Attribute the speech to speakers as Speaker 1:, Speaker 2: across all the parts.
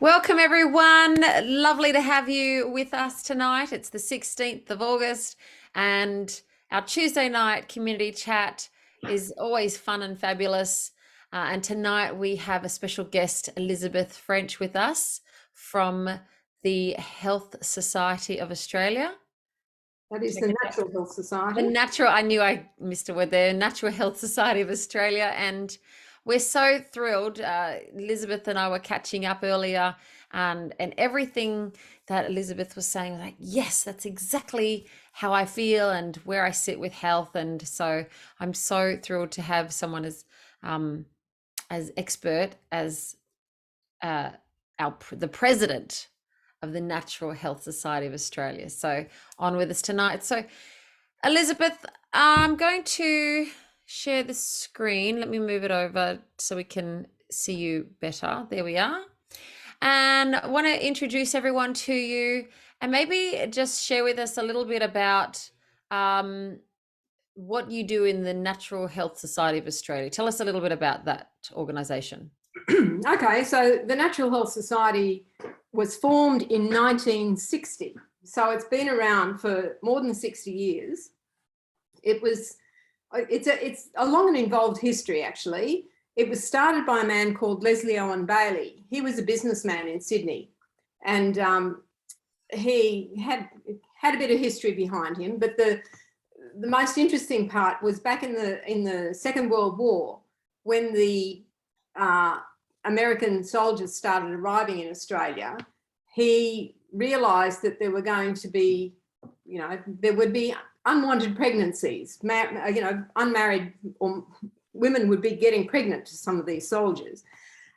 Speaker 1: Welcome, everyone. Lovely to have you with us tonight. It's the 16th of August, and our Tuesday night community chat is always fun and fabulous. And tonight we have a special guest, Elizabeth French, with us from the Health Society of Australia.
Speaker 2: That is the Natural Health Society.
Speaker 1: I knew I missed a word there, Natural Health Society of Australia. And we're so thrilled. Elizabeth and I were catching up earlier, and everything that Elizabeth was saying, like, yes, that's exactly how I feel and where I sit with health. And so I'm so thrilled to have someone as expert as the president of the Natural Health Society of Australia. So on with us tonight. So Elizabeth, I'm going to share the screen. Let me move it over so we can see you better. There we are. And I want to introduce everyone to you and maybe just share with us a little bit about what you do in the Natural Health Society of Australia. Tell us a little bit about that organisation.
Speaker 2: Okay, so the Natural Health Society was formed in 1960. So it's been around for more than 60 years. It's a long and involved history, actually. It was started by a man called Leslie Owen Bailey. He was a businessman in Sydney, and he had a bit of history behind him. But the most interesting part was back in the Second World War, when the American soldiers started arriving in Australia. He realised that there were going to be, there would be unwanted pregnancies. Unmarried or women would be getting pregnant to some of these soldiers,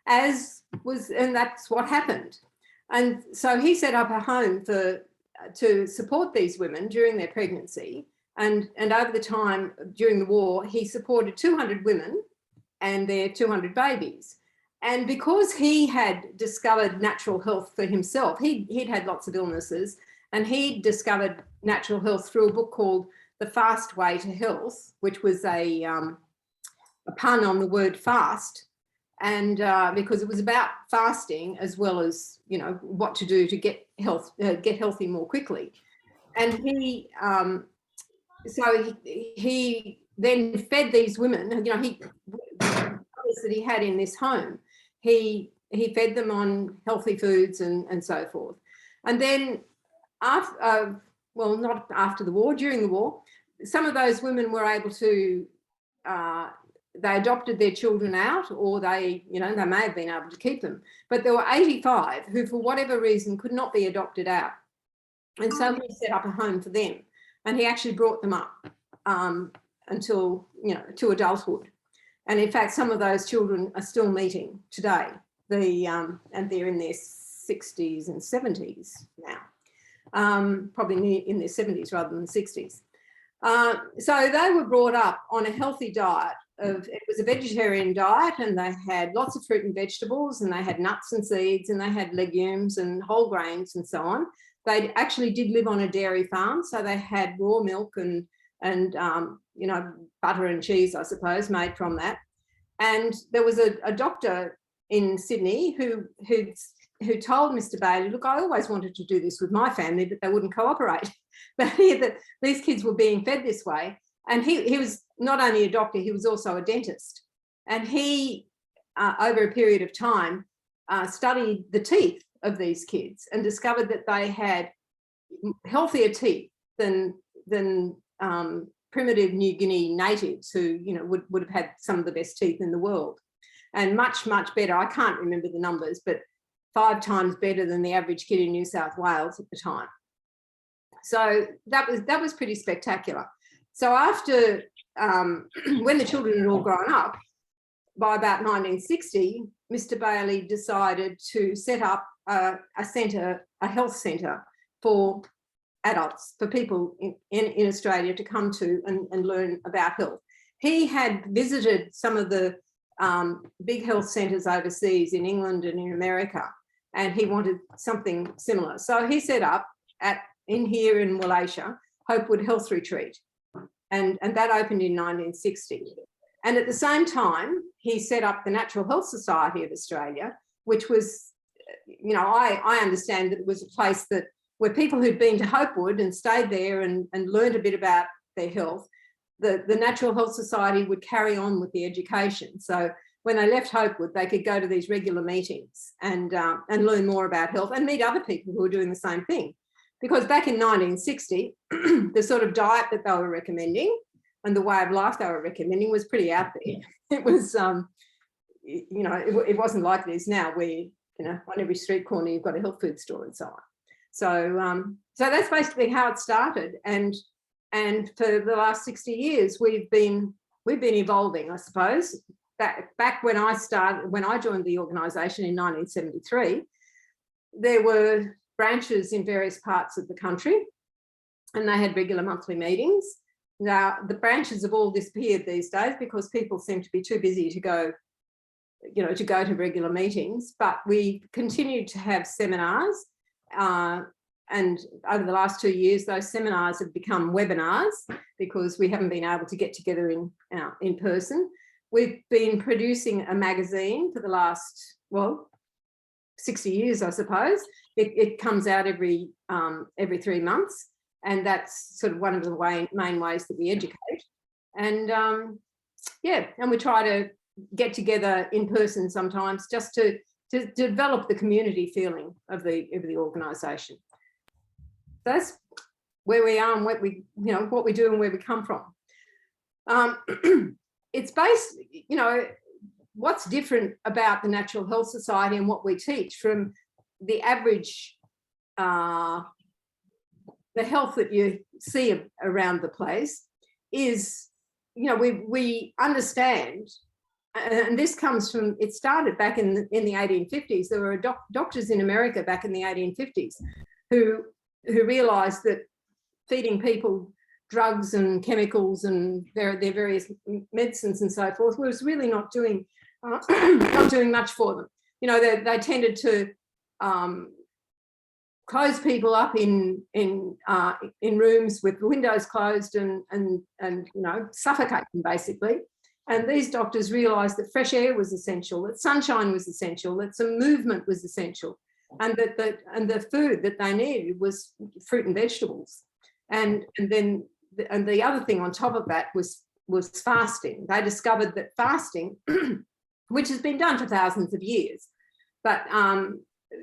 Speaker 2: and that's what happened. And so he set up a home to support these women during their pregnancy. And over the time during the war, he supported 200 women and their 200 babies. And because he had discovered natural health for himself, he'd had lots of illnesses, and he discovered natural health through a book called The Fast Way to Health, which was a pun on the word fast, and because it was about fasting as well as, what to do to get healthy more quickly. And he then fed these women, that he had in this home. He fed them on healthy foods and so forth. And then not after the war, during the war, some of those women were able to, they adopted their children out, or they may have been able to keep them. But there were 85 who, for whatever reason, could not be adopted out. And so he set up a home for them. And he actually brought them up until, to adulthood. And in fact, some of those children are still meeting today. And they're in their 60s and 70s now, probably in their 70s rather than 60s. So they were brought up on a healthy diet. It was a vegetarian diet, and they had lots of fruit and vegetables, and they had nuts and seeds, and they had legumes and whole grains and so on. They actually did live on a dairy farm, so they had raw milk and butter and cheese, I suppose, made from that. And there was a doctor in Sydney who told Mr. Bailey, look, I always wanted to do this with my family, but they wouldn't cooperate. But that these kids were being fed this way. And he was not only a doctor, he was also a dentist. And he, over a period of time, studied the teeth of these kids and discovered that they had healthier teeth than primitive New Guinea natives who, would have had some of the best teeth in the world, and much, much better. I can't remember the numbers, but 5 times better than the average kid in New South Wales at the time. So that was pretty spectacular. So after, when the children had all grown up, by about 1960, Mr. Bailey decided to set up a health centre for adults, for people in Australia to come to and learn about health. He had visited some of the big health centres overseas in England and in America, and he wanted something similar. So he set up here in Wallachia, Hopewood Health Retreat, and that opened in 1960. And at the same time, he set up the Natural Health Society of Australia, which was I understand that it was a place that where people who'd been to Hopewood and stayed there and learned a bit about their health, the Natural Health Society would carry on with the education. So when they left Hopewood, they could go to these regular meetings and learn more about health and meet other people who were doing the same thing. Because back in 1960, the sort of diet that they were recommending and the way of life they were recommending was pretty out there. It was, it wasn't like it is now, where, on every street corner you've got a health food store and so on. So that's basically how it started, and for the last 60 years we've been evolving, I suppose. Back when I joined the organisation in 1973, there were branches in various parts of the country, and they had regular monthly meetings. Now the branches have all disappeared these days because people seem to be too busy to go to regular meetings, but we continued to have seminars, and over the last 2 years those seminars have become webinars because we haven't been able to get together in person. We've been producing a magazine for the last 60 years, I suppose. It comes out every 3 months, and that's sort of one of the main ways that we educate. And and we try to get together in person sometimes just to develop the community feeling of the organisation. That's where we are and what we do and where we come from. It's based, what's different about the Natural Health Society and what we teach from the average, the health that you see around the place is, we understand. And this comes from, it started back in the 1850s. There were doctors in America back in the 1850s who realised that feeding people drugs and chemicals and their various medicines and so forth was really not doing much for them. They tended to close people up in rooms with the windows closed and suffocate them basically. And these doctors realised that fresh air was essential, that sunshine was essential, that some movement was essential, and that the food that they needed was fruit and vegetables. And the other thing on top of that was fasting. They discovered that fasting, which has been done for thousands of years, but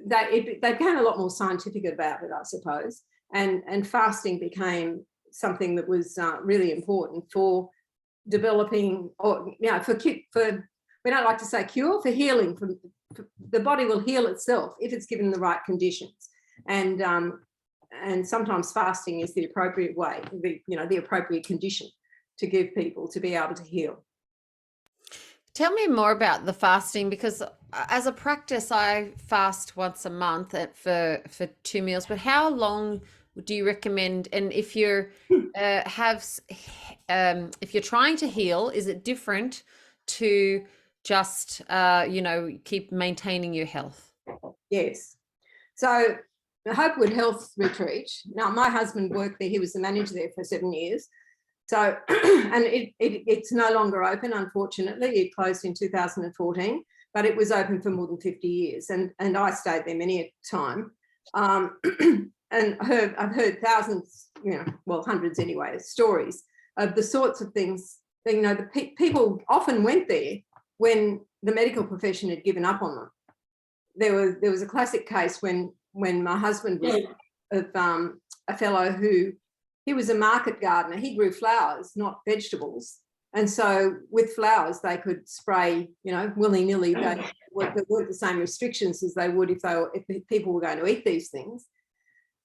Speaker 2: they became a lot more scientific about it, I suppose. And fasting became something that was really important for developing, or for we don't like to say cure, for healing. The body will heal itself if it's given the right conditions, and sometimes fasting is the appropriate way, the appropriate condition to give people to be able to heal.
Speaker 1: Tell me more about the fasting, because as a practice I fast once a month for 2 meals, but how long do you recommend? And if you're if you're trying to heal, is it different to just keep maintaining your health?
Speaker 2: Yes. So the Hopewood Health Retreat, now my husband worked there, he was the manager there for 7 years. So, and it's no longer open, unfortunately. It closed in 2014, but it was open for more than 50 years. And I stayed there many a time. And I've heard thousands, hundreds anyway, stories of the sorts of things that, people often went there when the medical profession had given up on them. There was a classic case when my husband was of a fellow who, he was a market gardener. He grew flowers, not vegetables. And so with flowers, they could spray, willy-nilly. There weren't the same restrictions as they would if people were going to eat these things.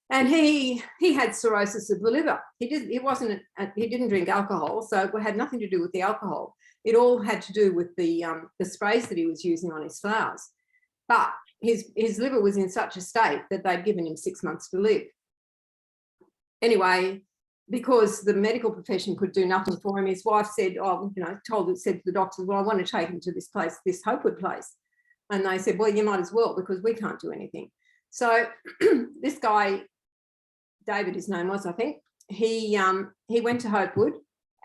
Speaker 2: And he had cirrhosis of the liver. He didn't drink alcohol, so it had nothing to do with the alcohol. It all had to do with the sprays that he was using on his flowers. But his liver was in such a state that they'd given him 6 months to live. Anyway, because the medical profession could do nothing for him, his wife said, said to the doctors, well, I want to take him to this place, this Hopewood place. And they said, well, you might as well, because we can't do anything. So this guy, David, his name was, I think, he went to Hopewood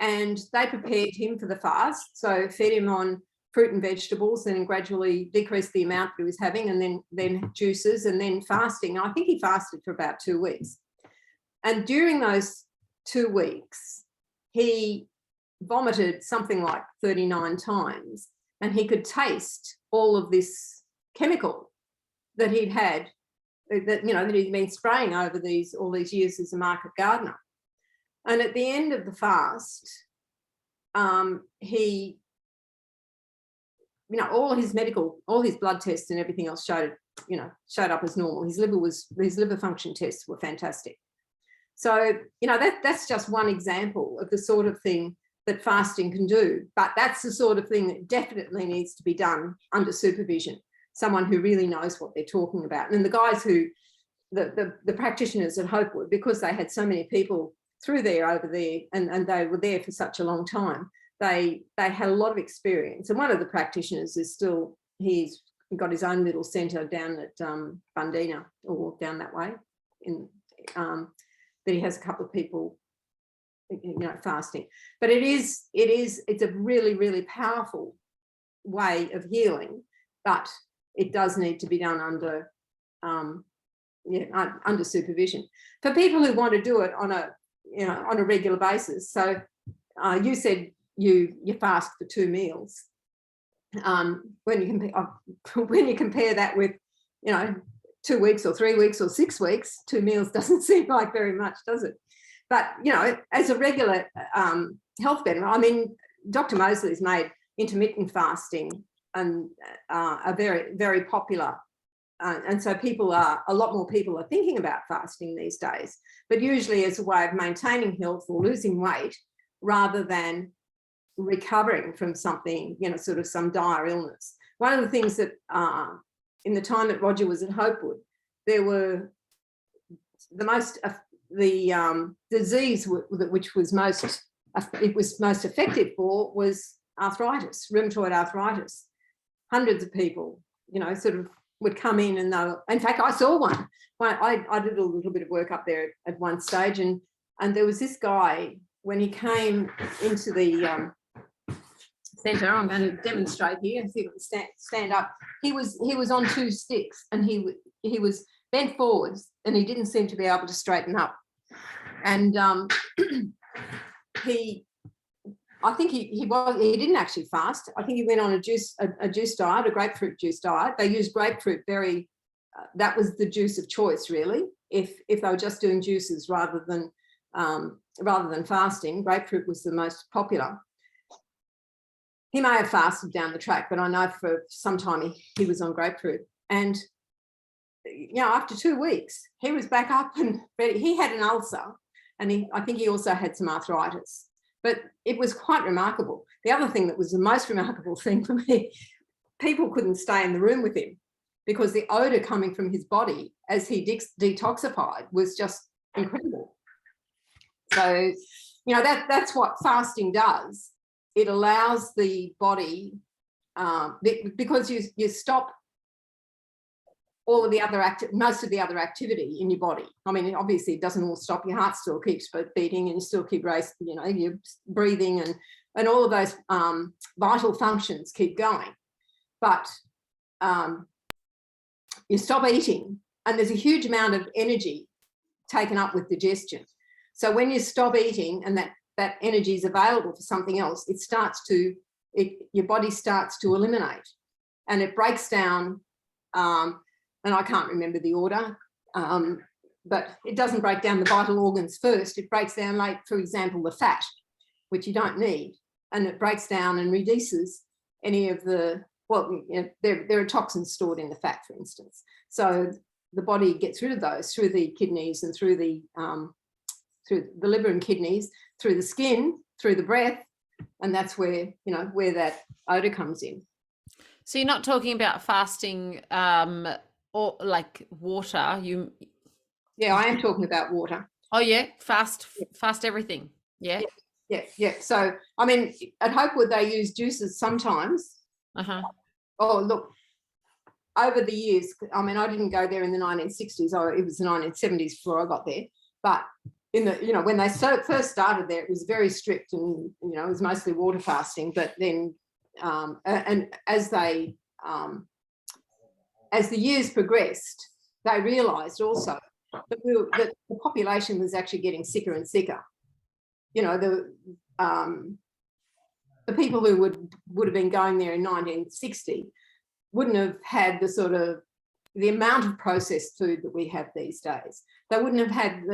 Speaker 2: and they prepared him for the fast. So fed him on fruit and vegetables, and gradually decreased the amount that he was having, and then juices, and then fasting. I think he fasted for about 2 weeks. And during those 2 weeks, he vomited something like 39 times, and he could taste all of this chemical that he'd had, that he'd been spraying over all these years as a market gardener. And at the end of the fast, he, all his blood tests and everything else showed up as normal. His liver function tests were fantastic. So, that's just one example of the sort of thing that fasting can do. But that's the sort of thing that definitely needs to be done under supervision, someone who really knows what they're talking about. And the guys the practitioners at Hopewood, because they had so many people through there, over there, and they were there for such a long time, they had a lot of experience. And one of the practitioners is still, he's got his own little centre down at Bundina, or down that way, that he has a couple of people fasting. But it's a really, really powerful way of healing, but it does need to be done under supervision. For people who want to do it on a regular basis. So you said you fast for 2 meals. When you compare that with 2 weeks or 3 weeks or 6 weeks, 2 meals doesn't seem like very much, does it? But as a regular health benefit, Dr. Mosley's made intermittent fasting and a very, very popular. And so a lot more people are thinking about fasting these days, but usually as a way of maintaining health or losing weight, rather than recovering from something, sort of some dire illness. One of the things that in the time that Roger was at Hopewood, there were the disease which was most effective for was arthritis, rheumatoid arthritis. Hundreds of people, sort of would come in, and in fact, I saw one. I did a little bit of work up there at one stage, and there was this guy, when he came into the centre. I'm going to demonstrate here and see if I can stand up. He was on 2 sticks, and he was bent forwards, and he didn't seem to be able to straighten up. And I think he didn't actually fast. I think he went on a juice diet, a grapefruit juice diet. They used grapefruit that was the juice of choice, really. If they were just doing juices rather than fasting, grapefruit was the most popular. He may have fasted down the track, but I know for some time he was on grapefruit. And after 2 weeks, he was back up and ready. He had an ulcer, and I think he also had some arthritis. But it was quite remarkable. The other thing that was the most remarkable thing for me, people couldn't stay in the room with him because the odour coming from his body as he detoxified was just incredible. So, that's what fasting does. It allows the body, because you stop all of the most of the other activity in your body. Obviously it doesn't all stop. Your heart still keeps beating, and you still keep racing, you're breathing, and all of those vital functions keep going. But you stop eating, and there's a huge amount of energy taken up with digestion. So when you stop eating and that energy is available for something else, your body starts to eliminate, and it breaks down, and I can't remember the order, but it doesn't break down the vital organs first. It breaks down, like, for example, the fat, which you don't need, and it breaks down and reduces any of the, there are toxins stored in the fat, for instance. So the body gets rid of those through the kidneys and through the liver and kidneys, through the skin, through the breath, and that's where that odour comes in.
Speaker 1: So you're not talking about fasting or like water?
Speaker 2: Yeah, I am talking about water.
Speaker 1: Oh yeah, fast everything. Yeah.
Speaker 2: So at Hopewood they use juices sometimes. Oh look, over the years, I didn't go there in the 1960s, or it was the 1970s before I got there, but in the when they first started there, it was very strict, and it was mostly water fasting. But then and as the years progressed, they realised also that the population was actually getting sicker and sicker. You know, the people who would have been going there in 1960 wouldn't have had the amount of processed food that we have these days. They wouldn't have had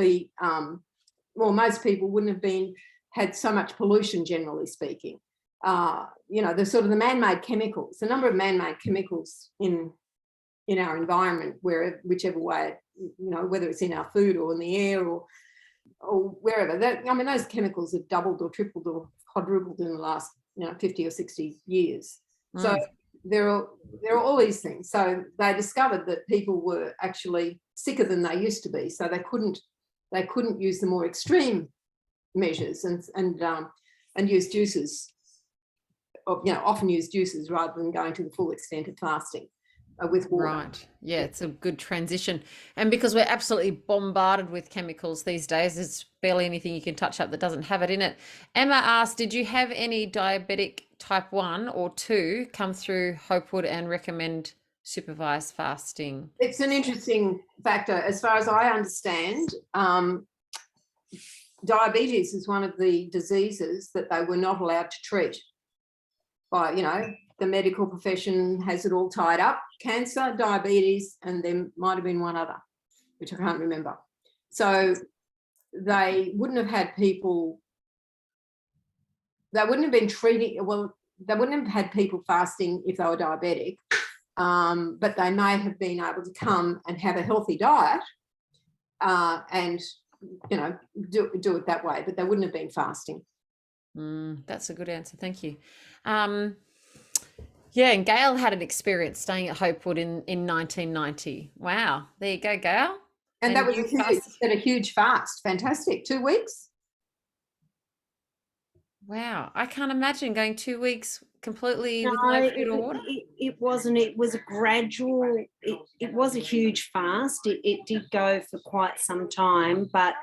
Speaker 2: most people wouldn't have had so much pollution, generally speaking. You know, the man-made chemicals, the number of man-made chemicals in our environment, whichever way, you know, whether it's in our food or in the air or wherever. Those chemicals have doubled or tripled or quadrupled in the last 50 or 60 years. So there are all these things. So they discovered that people were actually sicker than they used to be. So they couldn't use the more extreme measures and use juices, often use juices rather than going to the full extent of fasting with water.
Speaker 1: Right. Yeah, it's a good transition. And because we're absolutely bombarded with chemicals these days, there's barely anything you can touch up that doesn't have it in it. Emma asked, did you have any diabetic type 1 or 2 come through Hopewood and recommend supervised fasting?
Speaker 2: It's an interesting factor. As far as I understand, diabetes is one of the diseases that they were not allowed to treat by, the medical profession has it all tied up: cancer, diabetes, and there might have been one other, which I can't remember. So they wouldn't have had people, they wouldn't have been treating, they wouldn't have had people fasting if they were diabetic, but they may have been able to come and have a healthy diet and, do it that way, but they wouldn't have been fasting.
Speaker 1: That's a good answer. Thank you. Yeah, and Gail had an experience staying at Hopewood in 1990. Wow. There you go, Gail.
Speaker 2: And that was a huge fast. Fantastic. 2 weeks.
Speaker 1: Wow. I can't imagine going 2 weeks completely with no food or water.
Speaker 3: It wasn't. It was a gradual, it was a huge fast. It did go for quite some time, but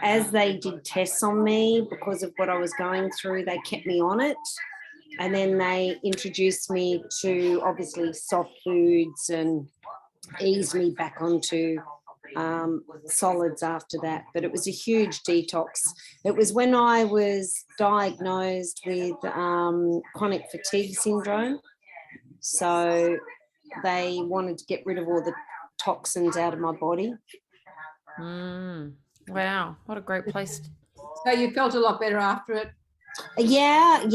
Speaker 3: as they did tests on me because of what I was going through, they kept me on it. And then they introduced me to obviously soft foods and eased me back onto solids after that. But it was a huge detox. It was when I was diagnosed with chronic fatigue syndrome. So they wanted to get rid of all the toxins out of my body.
Speaker 1: Wow, what a great place.
Speaker 2: So you felt a lot better after it?
Speaker 3: Yeah.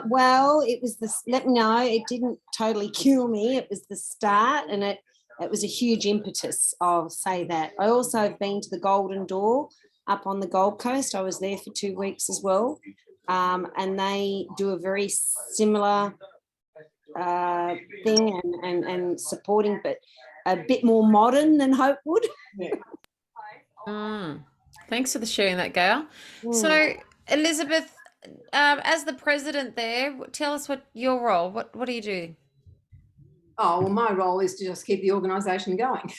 Speaker 3: Well, it was it didn't totally cure me. It was the start, and it was a huge impetus, I'll say that. I also have been to the Golden Door up on the Gold Coast. I was there for 2 weeks as well. And they do a very similar thing and supporting, but a bit more modern than Hopewood.
Speaker 1: Thanks for sharing that, Gail. So, Elizabeth, as the president there, tell us what your role. What do you do?
Speaker 2: Oh, well, my role is to just keep the organisation going.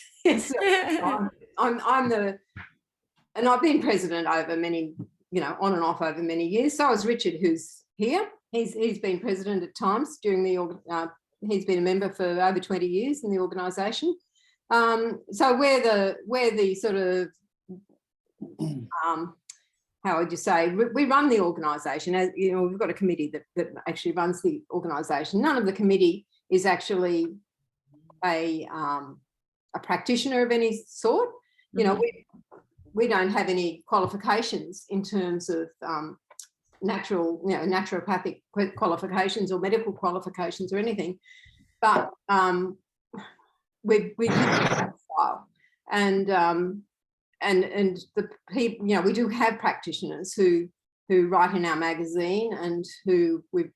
Speaker 2: And I've been president over many, on and off over many years. So is Richard, who's here. He's been president at times during he's been a member for over 20 years in the organisation. So we're the sort of how would you say, we run the organisation. As we've got a committee that actually runs the organisation. None of the committee is actually a practitioner of any sort. We don't have any qualifications in terms of naturopathic qualifications or medical qualifications or anything, but we do that style. And the people, we do have practitioners who write in our magazine, and who we've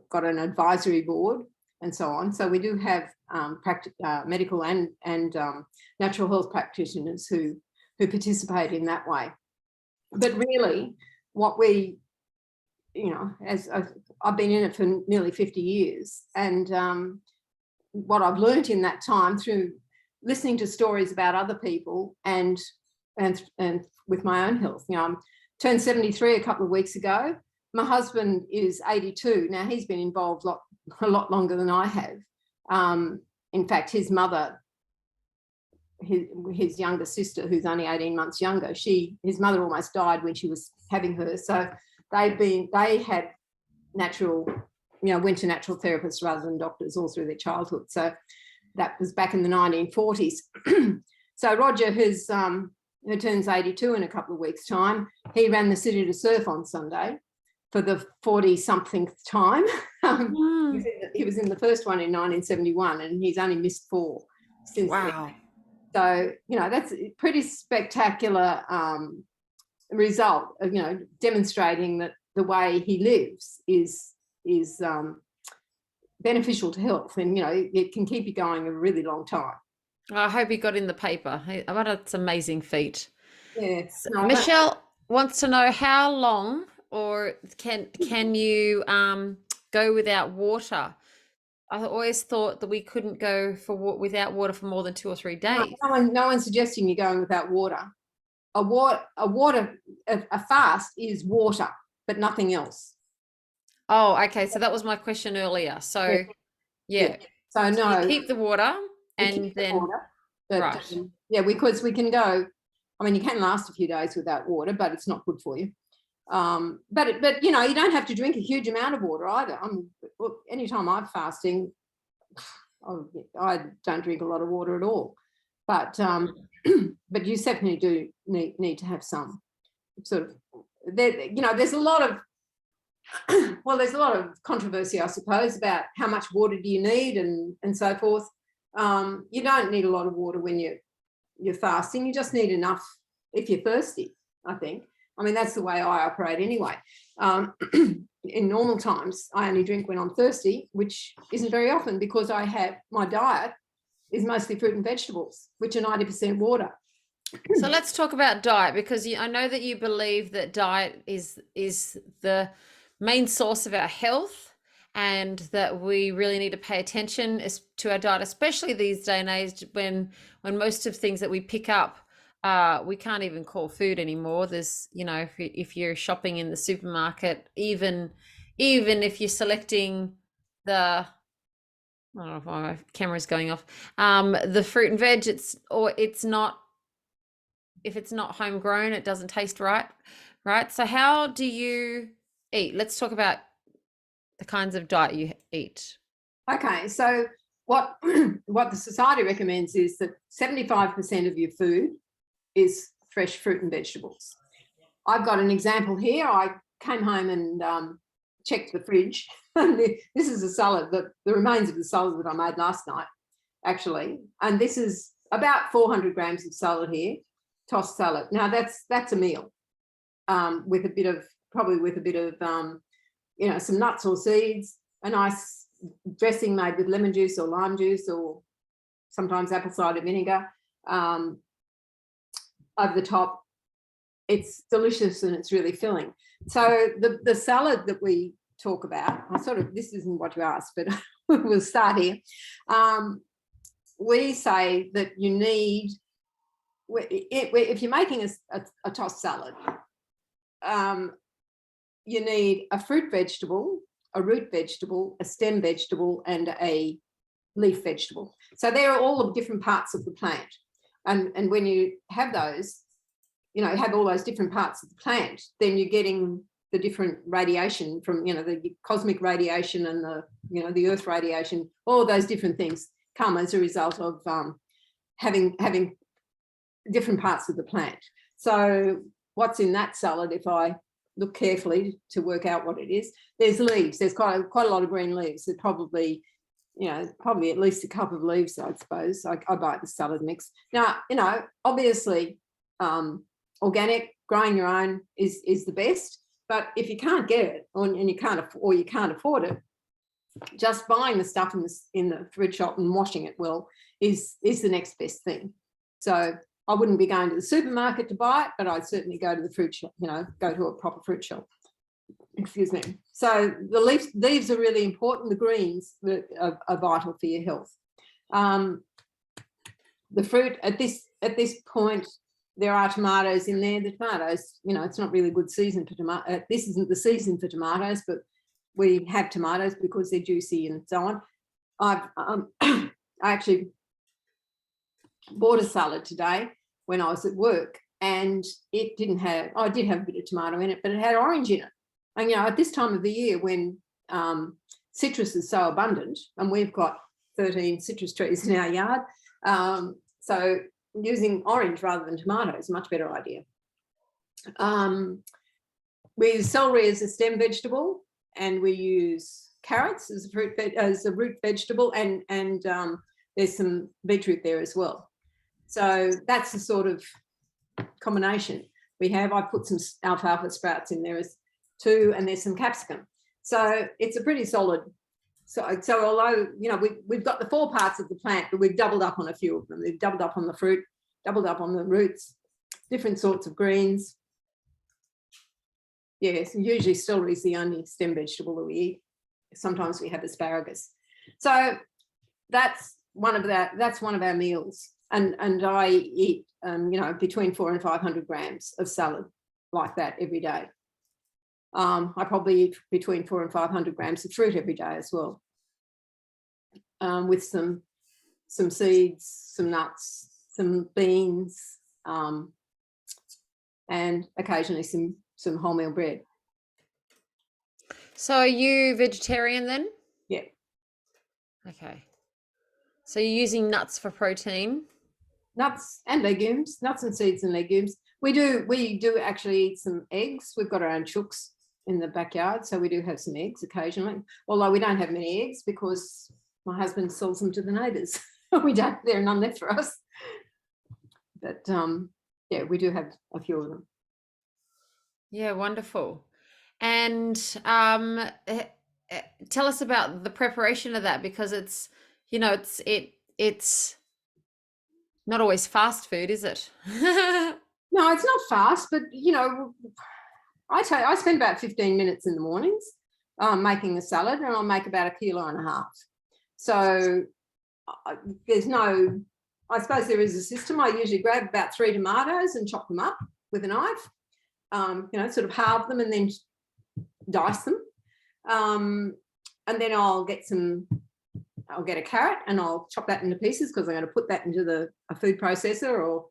Speaker 2: got an advisory board and so on. So we do have medical and natural health practitioners who participate in that way. But really, what we, as I've been in it for nearly 50 years, and what I've learned in that time through listening to stories about other people and with my own health. I turned 73 a couple of weeks ago, my husband is 82. Now, he's been involved a lot longer than I have. In fact, his mother, his younger sister, who's only 18 months younger, his mother almost died when she was having her. So they had natural, went to natural therapists rather than doctors all through their childhood. So that was back in the 1940s. So Roger, who turns 82 in a couple of weeks' time, he ran the City to Surf on Sunday for the 40-something time. He was in the first one in 1971, and he's only missed 4 since then. So, that's a pretty spectacular result of, demonstrating that the way he lives is beneficial to health, and, it can keep you going a really long time.
Speaker 1: I hope he got in the paper. What an amazing feat.
Speaker 2: Yes.
Speaker 1: Michelle wants to know how long or can you go without water? I always thought that we couldn't go without water for more than 2 or 3 days.
Speaker 2: No one's suggesting you're going without water. A fast is water, but nothing else.
Speaker 1: Oh, okay. So that was my question earlier. So yeah.
Speaker 2: So no,
Speaker 1: you keep the water and then
Speaker 2: but,
Speaker 1: right.
Speaker 2: Because we can go. I mean, you can last a few days without water, but it's not good for you. But you don't have to drink a huge amount of water either. Anytime I'm fasting, I don't drink a lot of water at all. But but you definitely do need to have some sort of. There's a lot of there's a lot of controversy, I suppose, about how much water do you need and so forth. You don't need a lot of water when you're fasting. You just need enough if you're thirsty, I think. I mean, that's the way I operate anyway. In normal times, I only drink when I'm thirsty, which isn't very often because my diet is mostly fruit and vegetables, which are 90% water.
Speaker 1: So let's talk about diet, because I know that you believe that diet is the main source of our health, and that we really need to pay attention to our diet, especially these days and age when most of things that we pick up we can't even call food anymore. There's, if you're shopping in the supermarket, even if you're selecting I don't know if my camera's going off, the fruit and veg, if it's not homegrown, it doesn't taste right. So how do you eat? Let's talk about the kinds of diet you eat.
Speaker 2: Okay, so what the society recommends is that 75% of your food is fresh fruit and vegetables. I've got an example here. I came home and checked the fridge. This is a salad, the remains of the salad that I made last night, actually. And this is about 400 grams of salad here, tossed salad. Now that's a meal with a bit of some nuts or seeds, a nice dressing made with lemon juice or lime juice or sometimes apple cider vinegar. Over the top. It's delicious and it's really filling. So the salad that we talk about, this isn't what you asked, but we'll start here. We say that you need, if you're making a tossed salad, you need a fruit vegetable, a root vegetable, a stem vegetable, and a leaf vegetable. So they're all of different parts of the plant. And when you have those, have all those different parts of the plant, then you're getting the different radiation from, the cosmic radiation and the earth radiation, all those different things come as a result of having different parts of the plant. So what's in that salad, if I look carefully to work out what it is, there's leaves. There's quite a lot of green leaves. There's probably at least a cup of leaves, I suppose. I buy the salad mix. Now, obviously, organic, growing your own is the best. But if you can't get it, and you can't afford it, just buying the stuff in the fruit shop and washing it well is the next best thing. So I wouldn't be going to the supermarket to buy it, but I'd certainly go to the fruit shop. Go to a proper fruit shop. Excuse me. So the leaves are really important. The greens are vital for your health. The fruit at this point, there are tomatoes in there. The tomatoes, you know, it's not really good season for tomato. This isn't the season for tomatoes, but we have tomatoes because they're juicy and so on. I actually bought a salad today when I was at work, and it didn't have, I did have a bit of tomato in it, but it had orange in it. And, you know, at this time of the year when citrus is so abundant, and we've got 13 citrus trees in our yard, so using orange rather than tomato is a much better idea. We use celery as a stem vegetable, and we use carrots as a root vegetable, and there's some beetroot there as well. So that's the sort of combination we have. I put some alfalfa sprouts in there as too, and there's some capsicum. So it's a pretty solid. So although, you know, we've got the 4 parts of the plant, but we've doubled up on a few of them. We've doubled up on the fruit, doubled up on the roots, different sorts of greens. Yes, usually celery is the only stem vegetable that we eat. Sometimes we have asparagus. So that's one of our meals. And I eat, you know, between 400 and 500 grams of salad like that every day. I probably eat between 400 and 500 grams of fruit every day as well, with some seeds, some nuts, some beans, and occasionally some wholemeal bread.
Speaker 1: So are you vegetarian then?
Speaker 2: Yeah.
Speaker 1: Okay. So you're using nuts for protein?
Speaker 2: Nuts and legumes, nuts and seeds and legumes. We do actually eat some eggs. We've got our own chooks in the backyard, so we do have some eggs occasionally, although we don't have many eggs because my husband sells them to the neighbours. There are none left for us. But yeah, we do have a few of them.
Speaker 1: Yeah, wonderful. And tell us about the preparation of that, because it's, you know, it's not always fast food, is it?
Speaker 2: No, it's not fast, but, you know, I spend about 15 minutes in the mornings making a salad, and I'll make about 1.5 kilos. So there's no, I suppose there is a system. I usually grab about 3 tomatoes and chop them up with a knife, you know, sort of halve them and then dice them. And then I'll get a carrot and I'll chop that into pieces because I'm going to put that into a food processor, or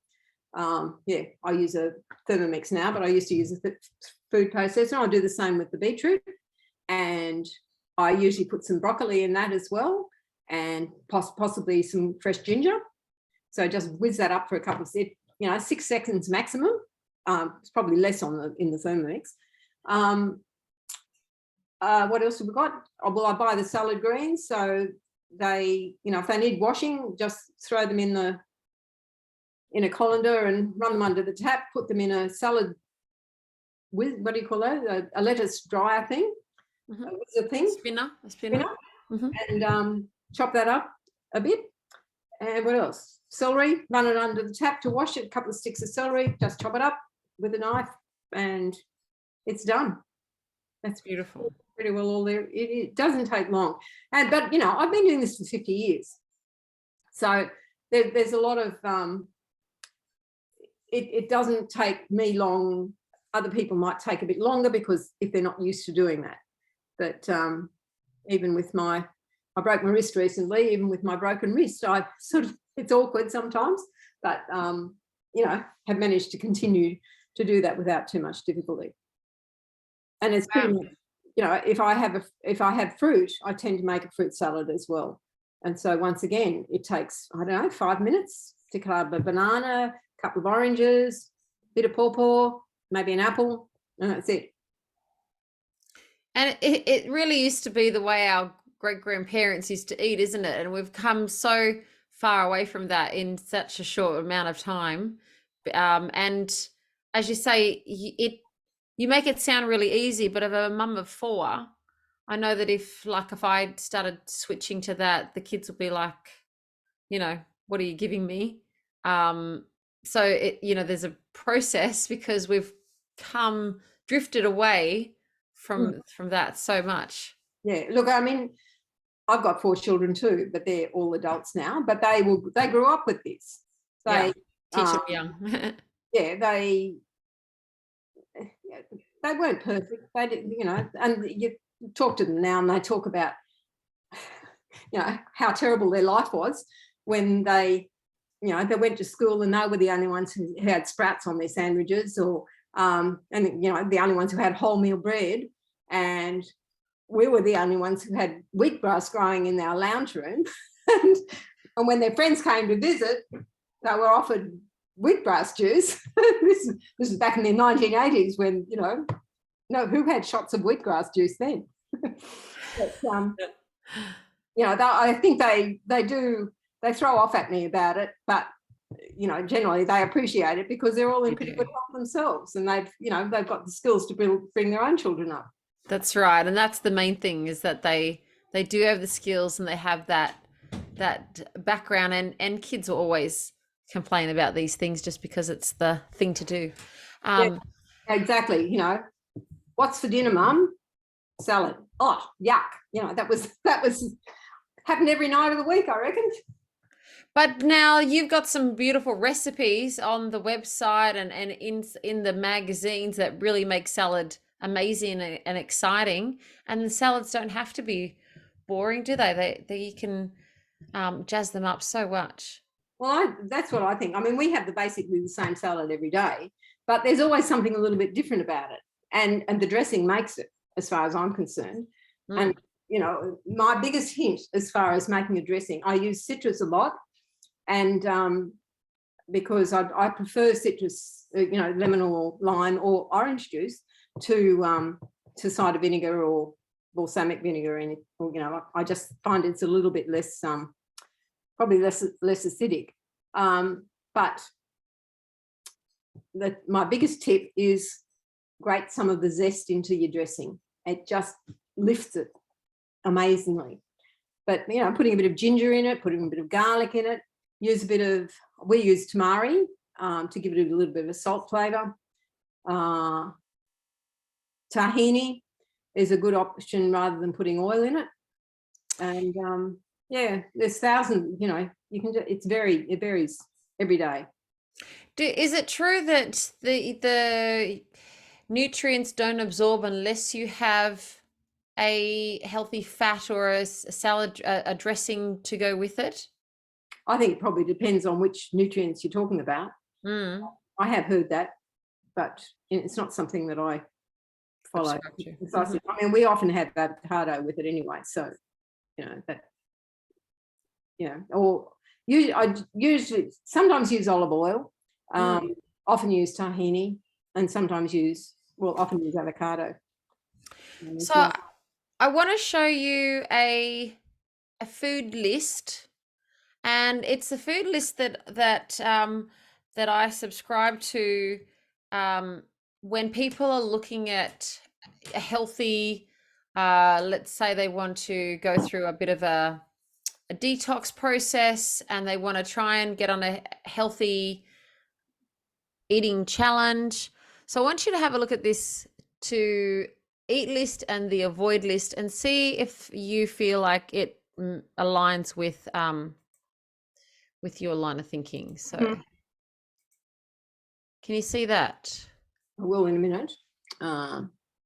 Speaker 2: yeah, I use a Thermomix now, but I used to use a food processor. I'll do the same with the beetroot, and I usually put some broccoli in that as well, and possibly some fresh ginger. So just whiz that up for a couple of, you know, 6 seconds maximum. It's probably less in the Thermomix. What else have we got? Well, I buy the salad greens, so they, you know, if they need washing, just throw them in a colander and run them under the tap. Put them in a salad with, what do you call that? A lettuce dryer thing.
Speaker 1: Mm-hmm.
Speaker 2: What's the thing?
Speaker 1: A spinner. Mm-hmm.
Speaker 2: And chop that up a bit. And what else? Celery. Run it under the tap to wash it. A couple of sticks of celery. Just chop it up with a knife, and it's done. That's
Speaker 1: beautiful.
Speaker 2: Pretty well all there. It doesn't take long, but you know, I've been doing this for 50 years, so there's a lot of it doesn't take me long. Other people might take a bit longer because if they're not used to doing that. But even with I broke my wrist recently. Even with my broken wrist, I sort of, it's awkward sometimes, but you know, have managed to continue to do that without too much difficulty. And it's pretty much, you know, if I have fruit, I tend to make a fruit salad as well. And so once again, it takes, I don't know, 5 minutes to cut up a banana, a couple of oranges, a bit of pawpaw, maybe an apple, and that's it.
Speaker 1: And it really used to be the way our great-grandparents used to eat, isn't it? And we've come so far away from that in such a short amount of time. And as you say, you make it sound really easy, but of a mum of 4, I know that if I started switching to that, the kids will be like, you know, what are you giving me? So you know, there's a process because we've drifted away from that so much. Yeah,
Speaker 2: look, I mean, I've got 4 children too, but they're all adults now, but they grew up with this.
Speaker 1: Teach them young.
Speaker 2: yeah, they weren't perfect. They did, and you talk to them now and they talk about, how terrible their life was when they went to school and they were the only ones who had sprouts on their sandwiches, or and the only ones who had wholemeal bread, and we were the only ones who had wheatgrass growing in our lounge room. and when their friends came to visit, they were offered wheatgrass juice. this is back in the 1980s when, who had shots of wheatgrass juice then? But, I think they throw off at me about it, but generally they appreciate it because they're all in pretty good health themselves, and they've got the skills to bring their own children up.
Speaker 1: That's right, and that's the main thing, is that they do have the skills and they have that background, and kids will always complain about these things just because it's the thing to do.
Speaker 2: Yeah, exactly. What's for dinner, Mum? Salad. Oh, yuck. That was happened every night of the week, I reckon.
Speaker 1: But now you've got some beautiful recipes on the website and in the magazines that really make salad amazing and exciting. And the salads don't have to be boring, do they? You can jazz them up so much.
Speaker 2: Well, that's what I think. I mean, we have basically the same salad every day, but there's always something a little bit different about it. And the dressing makes it, as far as I'm concerned. And, my biggest hint as far as making a dressing, I use citrus a lot. And because I prefer citrus, lemon or lime or orange juice to cider vinegar or balsamic vinegar. I just find it's a little bit less, probably less acidic. But my biggest tip is grate some of the zest into your dressing. It just lifts it amazingly. But putting a bit of ginger in it, putting a bit of garlic in it. We use tamari to give it a little bit of a salt flavour. Tahini is a good option rather than putting oil in it. And there's thousands. You can. It varies every day.
Speaker 1: Is it true that the nutrients don't absorb unless you have a healthy fat or a salad, a dressing to go with it?
Speaker 2: I think it probably depends on which nutrients you're talking about. I have heard that, but it's not something that I follow. I mean, we often have avocado with it anyway, so or I usually sometimes use olive oil, often use tahini, and sometimes often use avocado.
Speaker 1: So I want to show you a food list, and it's a food list that I subscribe to when people are looking at a healthy, let's say they want to go through a bit of a detox process and they want to try and get on a healthy eating challenge. So I want you to have a look at this to eat list and the avoid list and see if you feel like it aligns with your line of thinking. So can you see that?
Speaker 2: I will in a minute.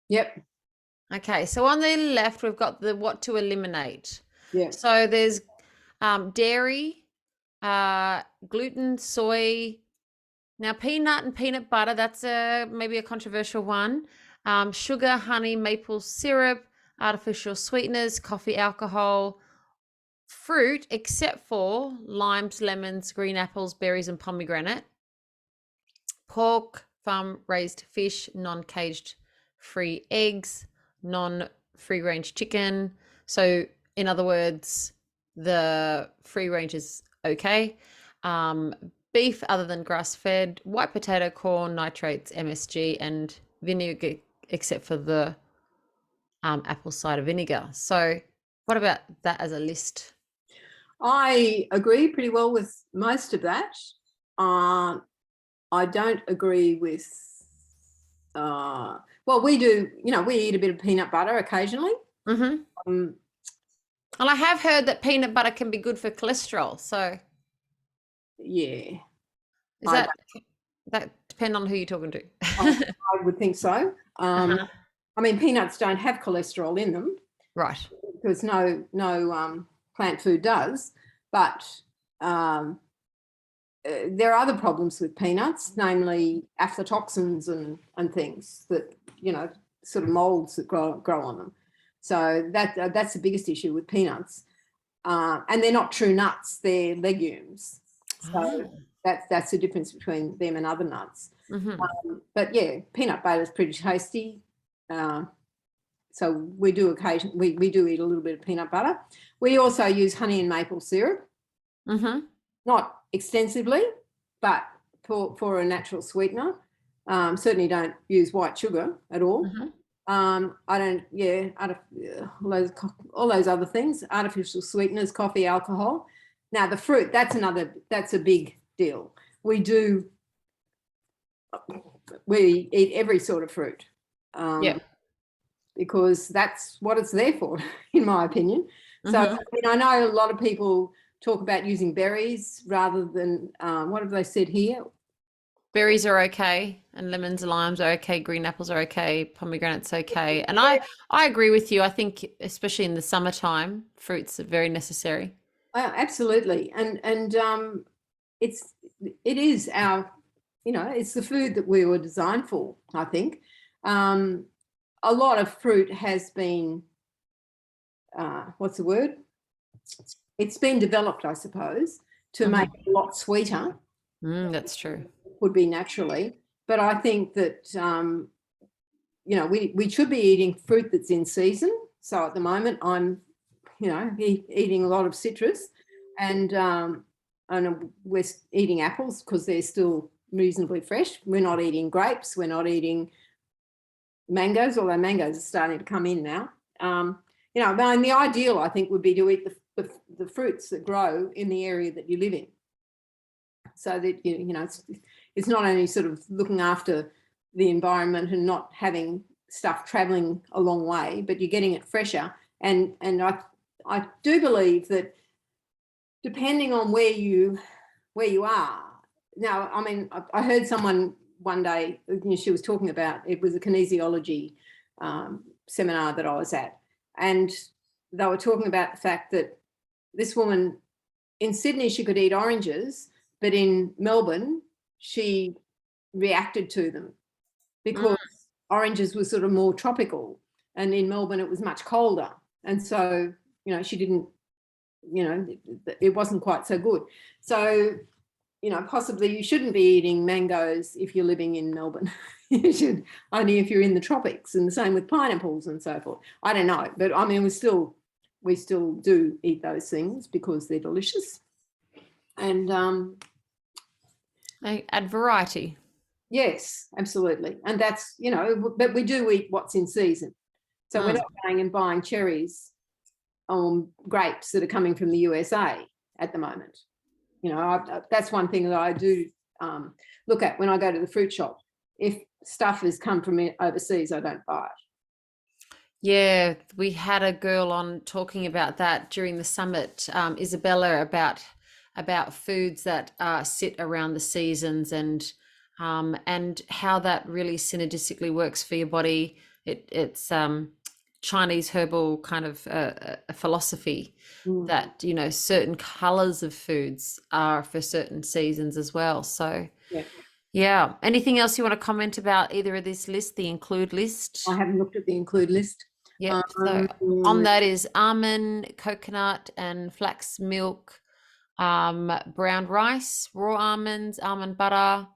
Speaker 2: Yep.
Speaker 1: Okay, so on the left we've got the what to eliminate.
Speaker 2: Yeah.
Speaker 1: So there's dairy, gluten, soy. Now peanut and peanut butter, that's maybe a controversial one. Sugar, honey, maple syrup, artificial sweeteners, coffee, alcohol, fruit, except for limes, lemons, green apples, berries, and pomegranate. Pork, farm-raised fish, non-caged free eggs, non-free range chicken. So in other words, the free range is okay. Beef other than grass-fed, white potato, corn, nitrates, MSG, and vinegar, except for the apple cider vinegar. So what about that as a list?
Speaker 2: I agree pretty well with most of that. I don't agree with, we do, we eat a bit of peanut butter occasionally.
Speaker 1: And I have heard that peanut butter can be good for cholesterol. So
Speaker 2: yeah.
Speaker 1: Is that depend on who you're talking to.
Speaker 2: I would think so.
Speaker 1: Uh-huh.
Speaker 2: I mean, peanuts don't have cholesterol in them,
Speaker 1: Right.
Speaker 2: because no plant food does. But there are other problems with peanuts, namely aflatoxins and things that, sort of molds that grow on them. So that's the biggest issue with peanuts. And they're not true nuts; they're legumes. So that's the difference between them and other nuts. But yeah, peanut butter is pretty tasty. So we do we do eat a little bit of peanut butter. We also use honey and maple syrup, not extensively, but for a natural sweetener. Certainly don't use white sugar at all. I don't, all those other things, artificial sweeteners, coffee, alcohol. Now the fruit, that's a big deal. We eat every sort of fruit. Because that's what it's there for, in my opinion. So, I mean, I know a lot of people talk about using berries rather than, what have they said here?
Speaker 1: Berries are okay, and lemons and limes are okay. Green apples are okay. Pomegranates okay. And I agree with you. I think, especially in the summertime, fruits are very necessary.
Speaker 2: Absolutely. And it is our, it's the food that we were designed for, I think. A lot of fruit has been, what's the word? It's been developed, I suppose, to make it a lot sweeter.
Speaker 1: That's true.
Speaker 2: Would be naturally. But I think that, we should be eating fruit that's in season. So at the moment, I'm, eating a lot of citrus, and we're eating apples because they're still reasonably fresh. We're not eating grapes. We're not eating mangoes, although mangoes are starting to come in now. And the ideal, I think, would be to eat the fruits that grow in the area that you live in, so that it's not only sort of looking after the environment and not having stuff traveling a long way, but you're getting it fresher. And I do believe that depending on where you are now, I mean, I heard someone one day, she was talking about, it was a kinesiology seminar that I was at, and they were talking about the fact that this woman in Sydney, she could eat oranges, but in Melbourne, she reacted to them because oranges were sort of more tropical, and in Melbourne it was much colder. And so, she didn't, it wasn't quite so good. So, possibly you shouldn't be eating mangoes if you're living in Melbourne. You should only if you're in the tropics, and the same with pineapples and so forth. I don't know, but I mean, we still do eat those things because they're delicious. And
Speaker 1: they add variety.
Speaker 2: Yes, absolutely. And that's, but we do eat what's in season. So we're not going and buying cherries or grapes that are coming from the USA at the moment. That's one thing that I do look at when I go to the fruit shop. If stuff has come from overseas, I don't buy it.
Speaker 1: Yeah, we had a girl on talking about that during the summit, Isabella, about foods that sit around the seasons and how that really synergistically works for your body. It's Chinese herbal kind of a philosophy that, certain colors of foods are for certain seasons as well. So yeah. Anything else you want to comment about either of this list, the include list?
Speaker 2: I haven't looked at the include list.
Speaker 1: Yeah. So on that is almond, coconut and flax milk, brown rice, raw almonds, almond butter,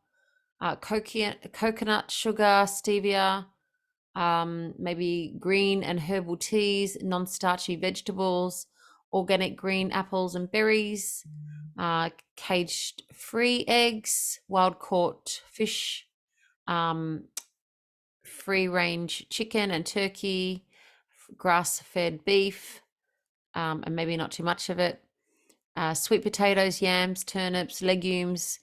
Speaker 1: coconut sugar, stevia, maybe green and herbal teas, non-starchy vegetables, organic green apples and berries, caged free eggs, wild caught fish, free range chicken and turkey, grass-fed beef, and maybe not too much of it, sweet potatoes, yams, turnips, legumes,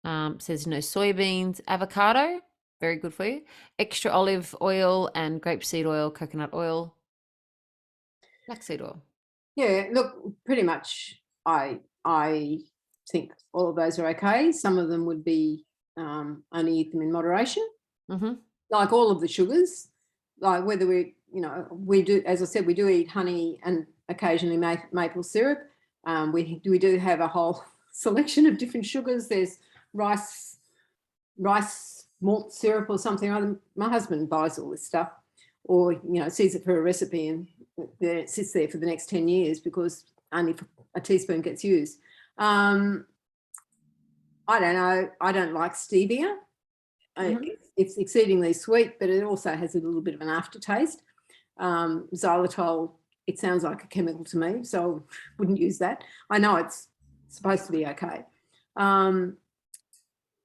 Speaker 1: says no soybeans, avocado, very good for you, extra olive oil and grapeseed oil, coconut oil, flaxseed oil.
Speaker 2: Yeah, look, pretty much I think all of those are okay. Some of them would be only eat them in moderation.
Speaker 1: Mm-hmm.
Speaker 2: Like all of the sugars, like whether we do, as I said, we do eat honey and occasionally maple syrup. We do have a whole selection of different sugars. There's rice malt syrup or something or other. My husband buys all this stuff, or sees it for a recipe, and it sits there for the next 10 years because only a teaspoon gets used. I don't know. I don't like stevia. It's exceedingly sweet, but it also has a little bit of an aftertaste. Xylitol, it sounds like a chemical to me, so wouldn't use that. I know it's supposed to be okay.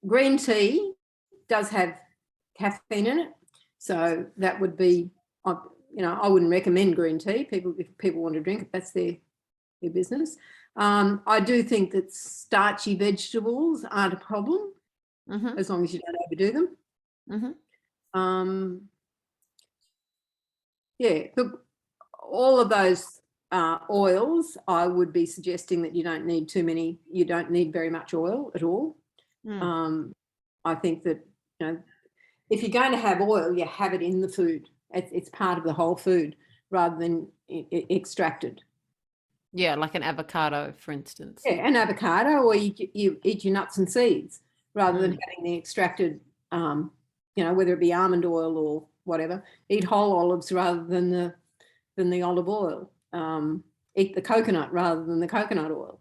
Speaker 2: Green tea does have caffeine in it, so that would be, I wouldn't recommend green tea. If people want to drink it, that's their business. I do think that starchy vegetables aren't a problem, as long as you don't overdo them. Yeah, look, all of those oils, I would be suggesting that you don't need you don't need very much oil at all. I think that, if you're going to have oil, you have it in the food. It's part of the whole food rather than extracted.
Speaker 1: Yeah, like an avocado, for instance.
Speaker 2: Yeah, an avocado, or you eat your nuts and seeds rather than having the extracted, whether it be almond oil or whatever. Eat whole olives rather than the olive oil. Eat the coconut rather than the coconut oil.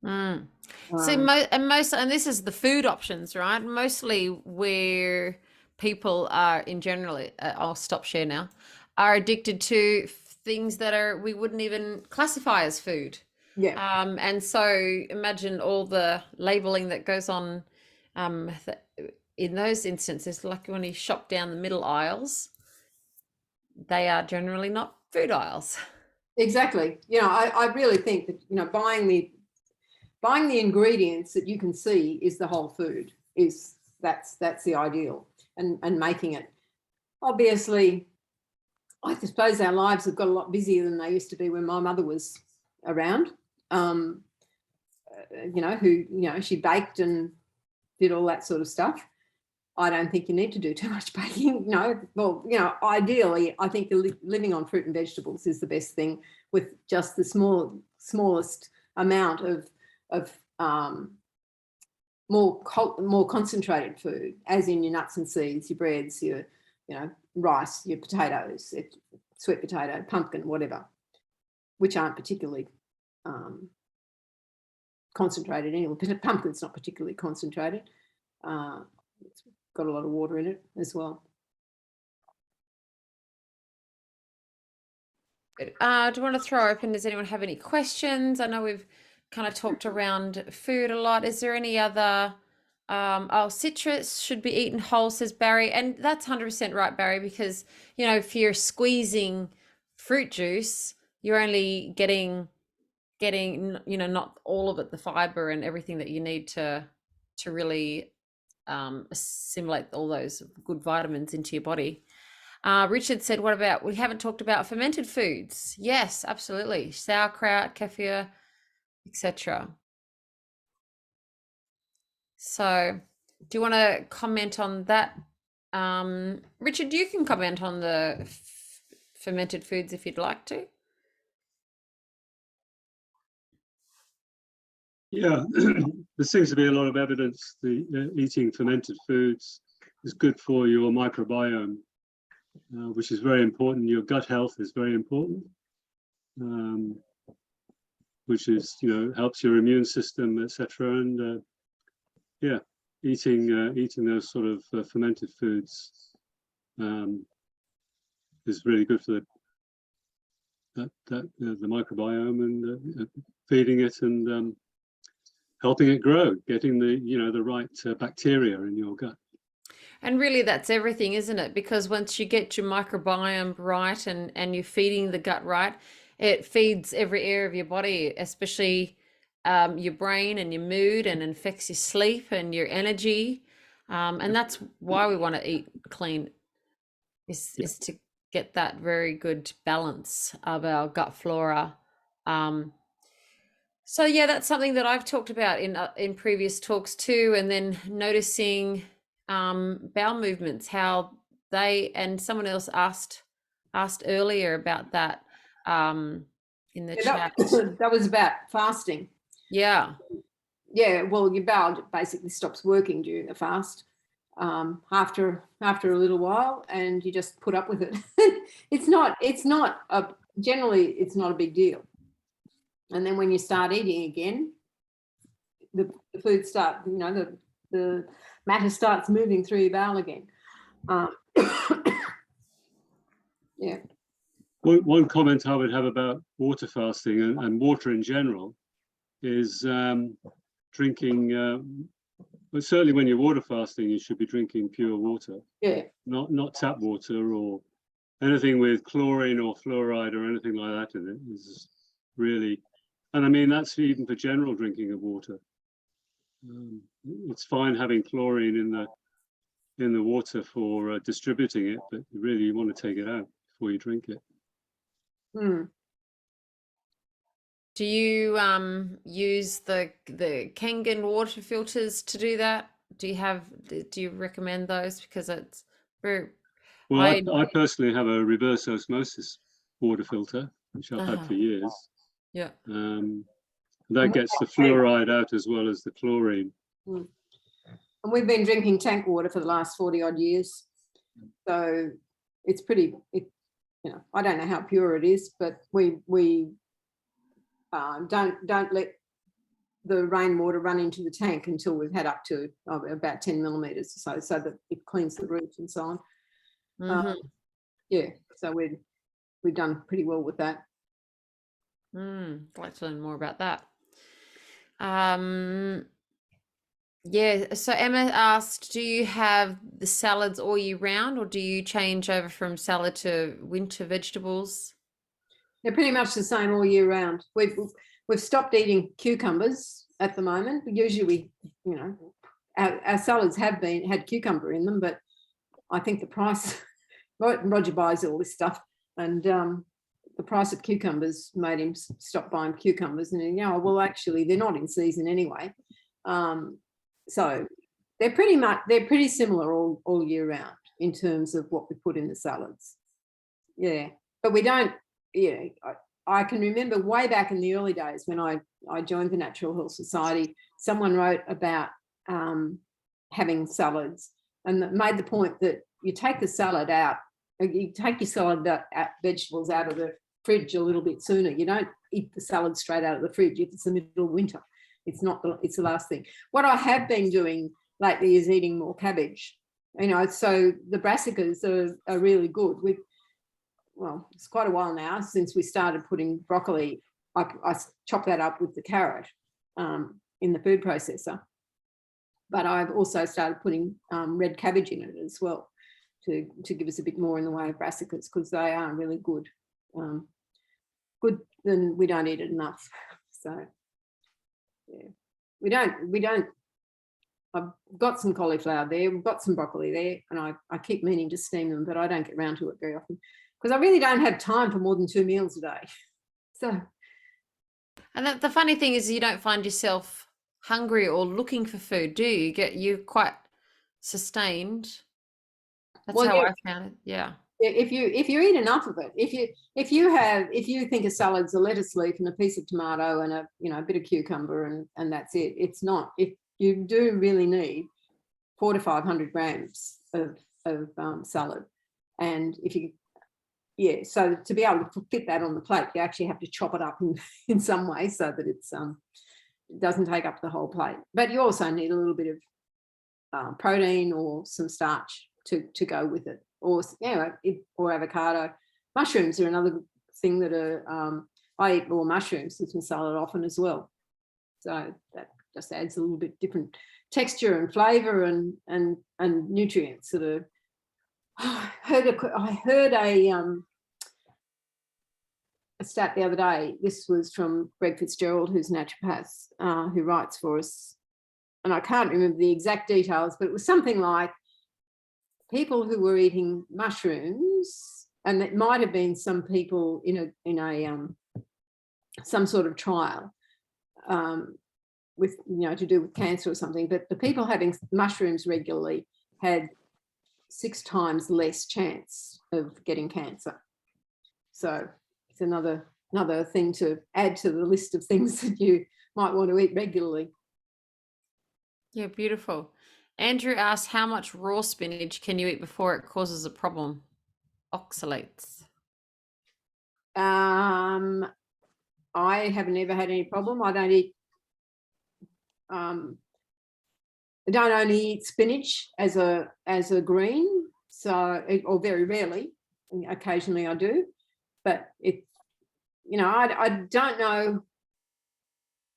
Speaker 1: See, and this is the food options, right? Mostly where people are in general, I'll stop share now, are addicted to things that we wouldn't even classify as food.
Speaker 2: Yeah.
Speaker 1: And so imagine all the labeling that goes on in those instances, like when you shop down the middle aisles, they are generally not food aisles.
Speaker 2: Exactly. I really think that, buying the ingredients that you can see is the whole food, that's the ideal, and making it. Obviously, I suppose our lives have got a lot busier than they used to be when my mother was around. She baked and did all that sort of stuff. I don't think you need to do too much baking. No, well, ideally, I think living on fruit and vegetables is the best thing, with just the smallest amount of more concentrated food, as in your nuts and seeds, your breads, your rice, your potatoes, sweet potato, pumpkin, whatever, which aren't particularly concentrated anyway. Pumpkin's not particularly concentrated. It's got a lot of water in it as well.
Speaker 1: Do you want to throw open, does anyone have any questions? I know we've kind of talked around food a lot. Is there any other citrus should be eaten whole, says Barry, and that's 100% right, Barry, because if you're squeezing fruit juice, you're only getting not all of it, the fiber and everything that you need to really assimilate all those good vitamins into your body. Richard said, what about, we haven't talked about fermented foods? Yes, absolutely. Sauerkraut, kefir, etc. So do you want to comment on that? Richard, you can comment on the fermented foods if you'd like to.
Speaker 4: Yeah, there seems to be a lot of evidence that eating fermented foods is good for your microbiome, which is very important. Your gut health is very important, which is, helps your immune system, etc. And yeah, eating those sort of fermented foods is really good for the microbiome, and feeding it and helping it grow, getting the right bacteria in your gut.
Speaker 1: And really that's everything, isn't it? Because once you get your microbiome right and you're feeding the gut right, it feeds every area of your body, especially your brain and your mood, and affects your sleep and your energy. And that's why we want to eat clean, is to get that very good balance of our gut flora. So yeah, that's something that I've talked about in previous talks too, and then noticing bowel movements, how they, and someone else asked earlier about that in the
Speaker 2: Yeah,
Speaker 1: chat.
Speaker 2: that was about fasting.
Speaker 1: Yeah.
Speaker 2: Yeah, well, your bowel basically stops working during the fast after a little while, and you just put up with it. Generally it's not a big deal. And then when you start eating again, the food the matter starts moving through your bowel again. Yeah.
Speaker 4: One comment I would have about water fasting and water in general is drinking. But certainly, when you're water fasting, you should be drinking pure water.
Speaker 2: Yeah.
Speaker 4: Not tap water or anything with chlorine or fluoride or anything like that in it is really. And I mean that's even for general drinking of water. It's fine having chlorine in the water for distributing it, but really you want to take it out before you drink it.
Speaker 1: Do you use the Kangen water filters to do that? Do you recommend those? Because it's very.
Speaker 4: Well, I personally have a reverse osmosis water filter, which I've had for years.
Speaker 1: Yeah.
Speaker 4: That gets the fluoride out as well as the chlorine.
Speaker 2: And we've been drinking tank water for the last 40 odd years. So it's pretty, I don't know how pure it is, but we don't let the rainwater run into the tank until we've had up to about 10 millimeters or so that it cleans the roof and so on. Yeah, so we've done pretty well with that.
Speaker 1: I'd like to learn more about that. Yeah, so Emma asked, do you have the salads all year round, or do you change over from salad to winter vegetables?
Speaker 2: They're pretty much the same all year round. We've stopped eating cucumbers at the moment. Usually our salads have had cucumber in them, but I think the price, Roger buys all this stuff, and the price of cucumbers made him stop buying cucumbers. And well, actually, they're not in season anyway. So they're pretty similar all year round in terms of what we put in the salads. Yeah, but we don't. Yeah, I can remember way back in the early days when I joined the Natural Health Society, someone wrote about having salads and made the point that you take the salad out, you take your salad vegetables out of the fridge a little bit sooner. You don't eat the salad straight out of the fridge if it's the middle of winter. It's the last thing. What I have been doing lately is eating more cabbage. So the brassicas are really good. Well, it's quite a while now since we started putting broccoli. I chop that up with the carrot in the food processor. But I've also started putting red cabbage in it as well to give us a bit more in the way of brassicas, because they are really good. Good, and we don't eat it enough. So yeah, we don't. I've got some cauliflower there, we've got some broccoli there, and I keep meaning to steam them, but I don't get around to it very often because I really don't have time for more than 2 meals a day. So,
Speaker 1: and the funny thing is, you don't find yourself hungry or looking for food, do you? You're quite sustained. That's how I found it. Yeah.
Speaker 2: If you eat enough of it, if you think a salad's a lettuce leaf and a piece of tomato and a bit of cucumber and that's it. It's not. If you do really need 400 to 500 grams of salad, and so to be able to fit that on the plate, you actually have to chop it up in some way so that it doesn't take up the whole plate. But you also need a little bit of protein or some starch to go with it, or avocado. Mushrooms are another thing that I eat more mushrooms with my salad often as well. So that just adds a little bit different texture and flavour and nutrients that are. I heard a stat the other day. This was from Greg Fitzgerald, who's a naturopath, who writes for us, and I can't remember the exact details, but it was something like people who were eating mushrooms, and it might have been some people in a some sort of trial, with, to do with cancer or something, but the people having mushrooms regularly had 6 times less chance of getting cancer. So it's another thing to add to the list of things that you might want to eat regularly.
Speaker 1: Yeah, beautiful. Andrew asks, how much raw spinach can you eat before it causes a problem? Oxalates.
Speaker 2: I have never had any problem. I don't eat. I don't only eat spinach as a green, or very rarely. Occasionally I do, but I don't know.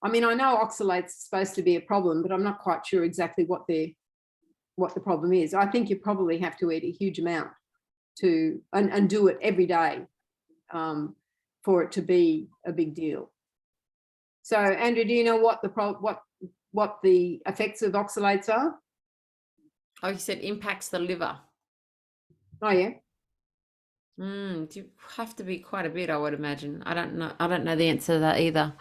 Speaker 2: I mean, I know oxalates are supposed to be a problem, but I'm not quite sure exactly what the problem is. I think you probably have to eat a huge amount and do it every day for it to be a big deal. So, Andrew, do you know what the effects of oxalates are?
Speaker 1: Oh, you said impacts the liver.
Speaker 2: Oh, yeah.
Speaker 1: You have to be quite a bit, I would imagine. I don't know the answer to that either.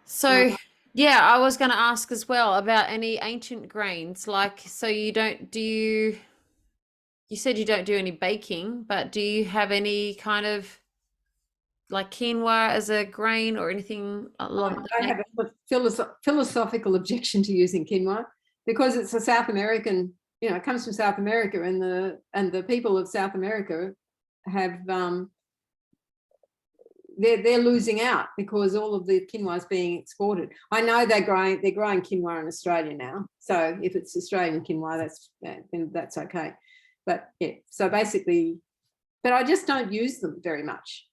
Speaker 1: So, yeah, I was going to ask as well about any ancient grains. So you said you don't do any baking, but do you have any kind of like quinoa as a grain or anything along
Speaker 2: I have a philosophical objection to using quinoa because it's a South American, it comes from South America, and the people of South America have they're losing out because all of the quinoa is being exported. I know they're growing quinoa in Australia now, so if it's Australian quinoa, that's okay. But yeah, so basically, but I just don't use them very much.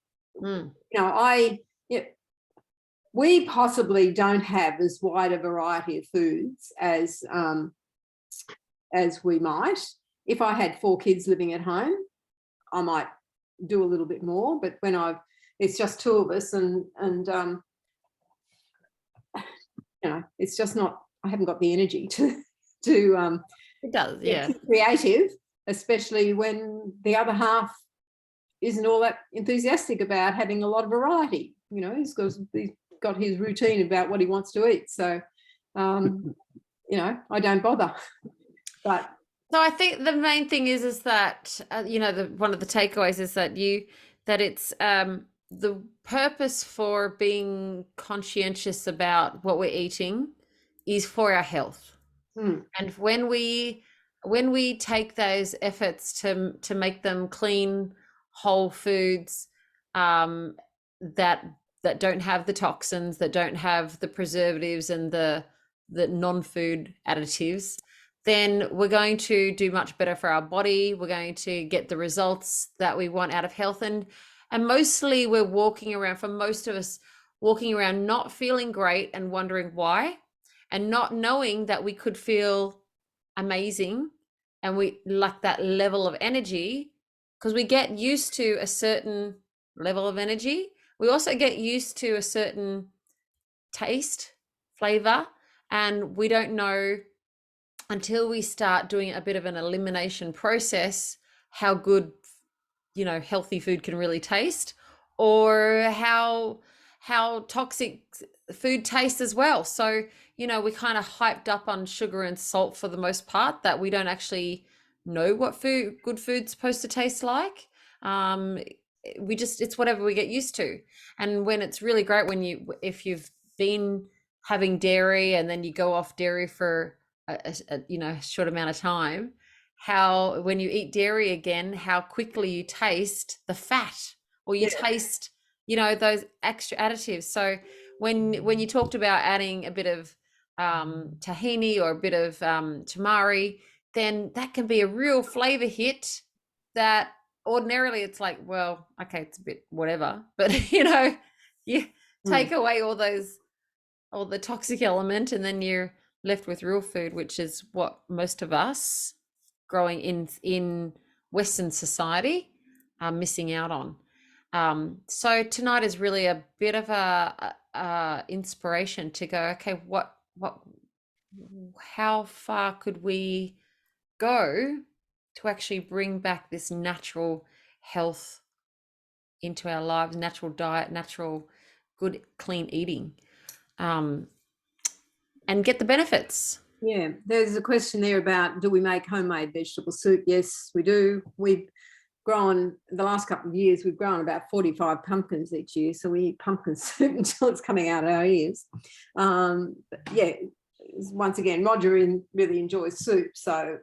Speaker 2: We possibly don't have as wide a variety of foods as we might. If I had 4 kids living at home, I might do a little bit more, but when it's just 2 of us, and it's just not. I haven't got the energy to
Speaker 1: It does, yeah.
Speaker 2: be creative, especially when the other half isn't all that enthusiastic about having a lot of variety. He's got his routine about what he wants to eat, so I don't bother. But
Speaker 1: so I think the main thing is that one of the takeaways is that it's the purpose for being conscientious about what we're eating is for our health. And when we take those efforts to make them clean, whole foods that don't have the toxins, that don't have the preservatives and the non-food additives, then we're going to do much better for our body. We're going to get the results that we want out of health. And mostly we're for most of us, walking around not feeling great and wondering why, and not knowing that we could feel amazing and we like that level of energy, because we get used to a certain level of energy. We also get used to a certain taste, flavor, and we don't know until we start doing a bit of an elimination process how good healthy food can really taste, or how toxic food tastes as well. So we kind of hyped up on sugar and salt for the most part, that we don't actually know what good food's supposed to taste like. It's whatever we get used to. And when it's really great if you've been having dairy and then you go off dairy for a short amount of time, how when you eat dairy again, how quickly you taste the fat, or you taste those extra additives. So when you talked about adding a bit of tahini or a bit of tamari, then that can be a real flavor hit that ordinarily it's like, well, okay, it's a bit whatever, but you take away all the toxic element, and then you're left with real food, which is what most of us growing in Western society are missing out on. So tonight is really a bit of a inspiration to go, okay, how far could we go to actually bring back this natural health into our lives, natural diet, natural good, clean eating, and get the benefits.
Speaker 2: Yeah, there's a question there about, do we make homemade vegetable soup? Yes, we do. We've grown, the last couple of years, we've grown about 45 pumpkins each year. So we eat pumpkin soup until it's coming out of our ears. Yeah, once again, Roger really enjoys soup. So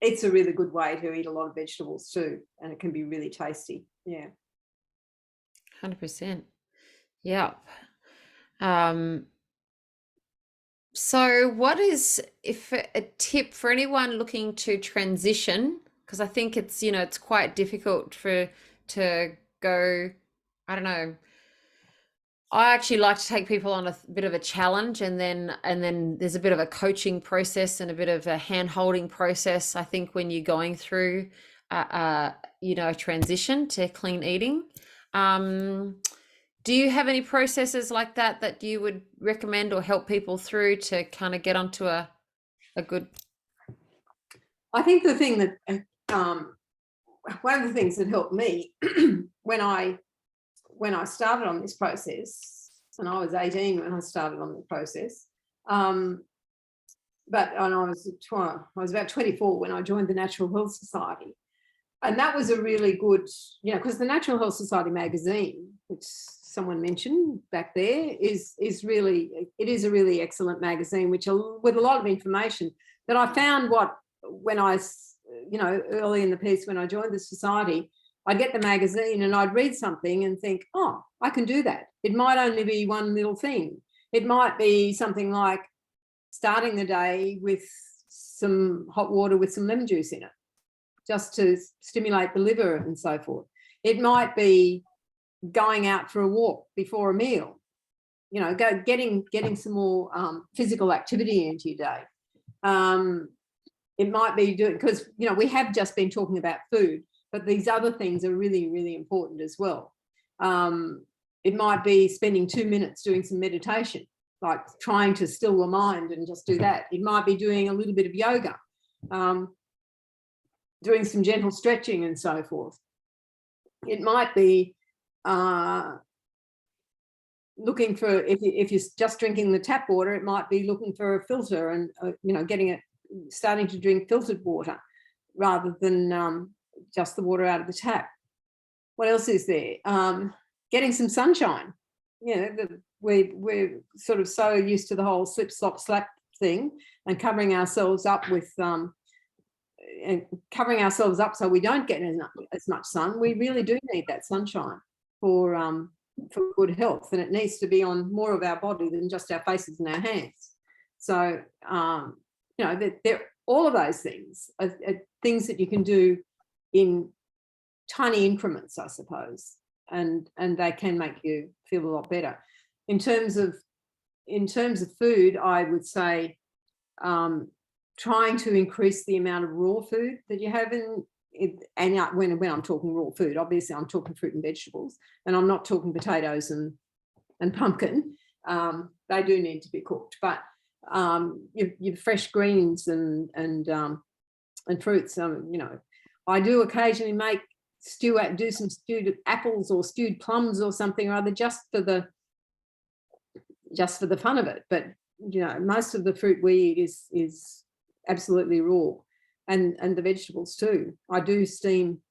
Speaker 2: it's a really good way to eat a lot of vegetables too. And it can be really tasty. Yeah.
Speaker 1: 100%. Yeah. So what is, if a tip for anyone looking to transition, because I think it's, you know, it's quite difficult to go, I don't know. I actually like to take people on a bit of a challenge, and then there's a bit of a coaching process and a bit of a hand-holding process, I think, when you're going through you know, a transition to clean eating. Do you have any processes like that you would recommend or help people through to kind of get onto a good?
Speaker 2: I think the thing that one of the things that helped me when I started on this process, and I was 18 when I started on the process, but I was about 24 when I joined the Natural Health Society. And that was a really good, you know, because the Natural Health Society magazine, which someone mentioned back there, is really, it is a really excellent magazine, which with a lot of information that I found when I, you know, early in the piece when I joined the society, I'd get the magazine and I'd read something and think, oh, I can do that. It might only be one little thing. It might be something like starting the day with some hot water with some lemon juice in it, just to stimulate the liver and so forth. It might be going out for a walk before a meal, you know, getting some more physical activity into your day. It might be doing, because, you know, we have just been talking about food, but these other things are really, really important as well. It might be spending 2 minutes doing some meditation, like trying to still the mind and just do that. It might be doing a little bit of yoga, doing some gentle stretching and so forth. It might be looking for, if you're just drinking the tap water, it might be looking for a filter and, you know, starting to drink filtered water rather than just the water out of the tap. What else is there? Getting some sunshine. You know, we're sort of so used to the whole slip, slop, slap thing, and covering ourselves up so we don't get as much sun. We really do need that sunshine for good health, and it needs to be on more of our body than just our faces and our hands. So you know, all of those things are things that you can do in tiny increments, I suppose, and they can make you feel a lot better. In terms of food, I would say trying to increase the amount of raw food that you have in it. And when I'm talking raw food, obviously I'm talking fruit and vegetables, and I'm not talking potatoes and pumpkin. They do need to be cooked, but your fresh greens and fruits. You know, I do occasionally do some stewed apples or stewed plums or something or other, just for the fun of it. But you know, most of the fruit we eat is absolutely raw, and the vegetables too. I do steam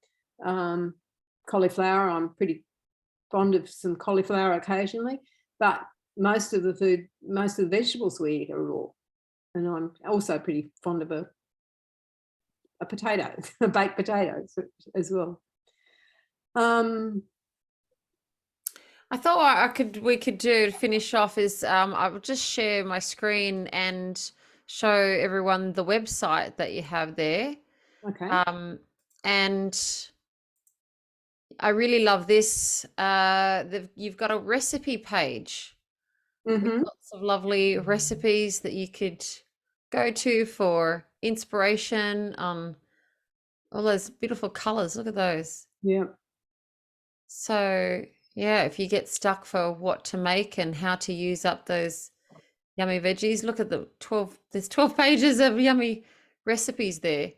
Speaker 2: cauliflower. I'm pretty fond of some cauliflower occasionally, but most of the vegetables we eat are raw. And I'm also pretty fond of a potato, a baked potato as well.
Speaker 1: I thought we could do to finish off is I will just share my screen and show everyone the website that you have there.
Speaker 2: Okay.
Speaker 1: And I really love this. You've got a recipe page with lots of lovely recipes that you could go to for inspiration on all those beautiful colors. Look at those.
Speaker 2: Yeah.
Speaker 1: So yeah, if you get stuck for what to make and how to use up those yummy veggies, look at there's 12 pages of yummy recipes there.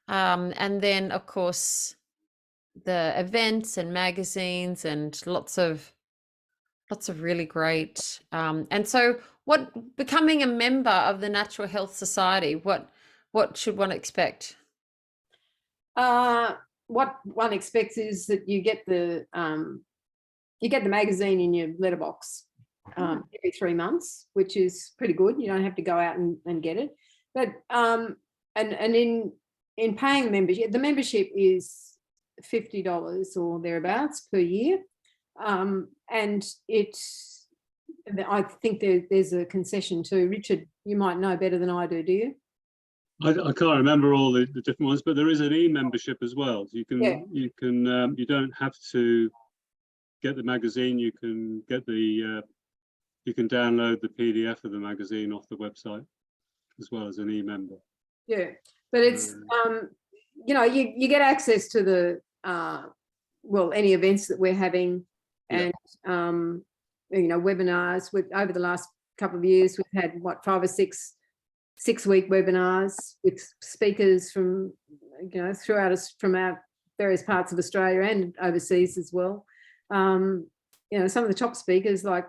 Speaker 1: And then of course the events and magazines and lots of That's a really great. And so, what becoming a member of the Natural Health Society? What should one expect?
Speaker 2: What one expects is that you get the magazine in your letterbox every 3 months, which is pretty good. You don't have to go out and get it. But and in paying membership, the membership is $50 or thereabouts per year, and I think there's a concession too. Richard, you might know better than I do. Do you?
Speaker 4: I can't remember all the different ones, but there is an e-membership as well. So you don't have to get the magazine. You can get the you can download the PDF of the magazine off the website as well as an e-member.
Speaker 2: Yeah, but it's you get access to the any events that we're having, and webinars. Over the last couple of years, we've had 5 or 6 6-week webinars with speakers from throughout us, from our various parts of Australia and overseas as well. Some of the top speakers, like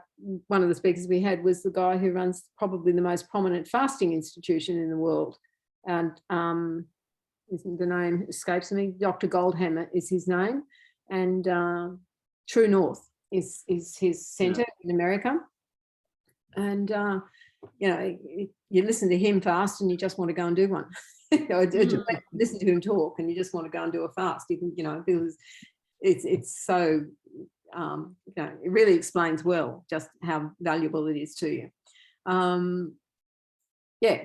Speaker 2: one of the speakers we had was the guy who runs probably the most prominent fasting institution in the world, and the name escapes me. Dr. Goldhammer is his name, and True North is his centre in America. And you listen to him fast and you just want to go and do one. Listen to him talk and you just want to go and do a fast. Because it's so it really explains well just how valuable it is to you.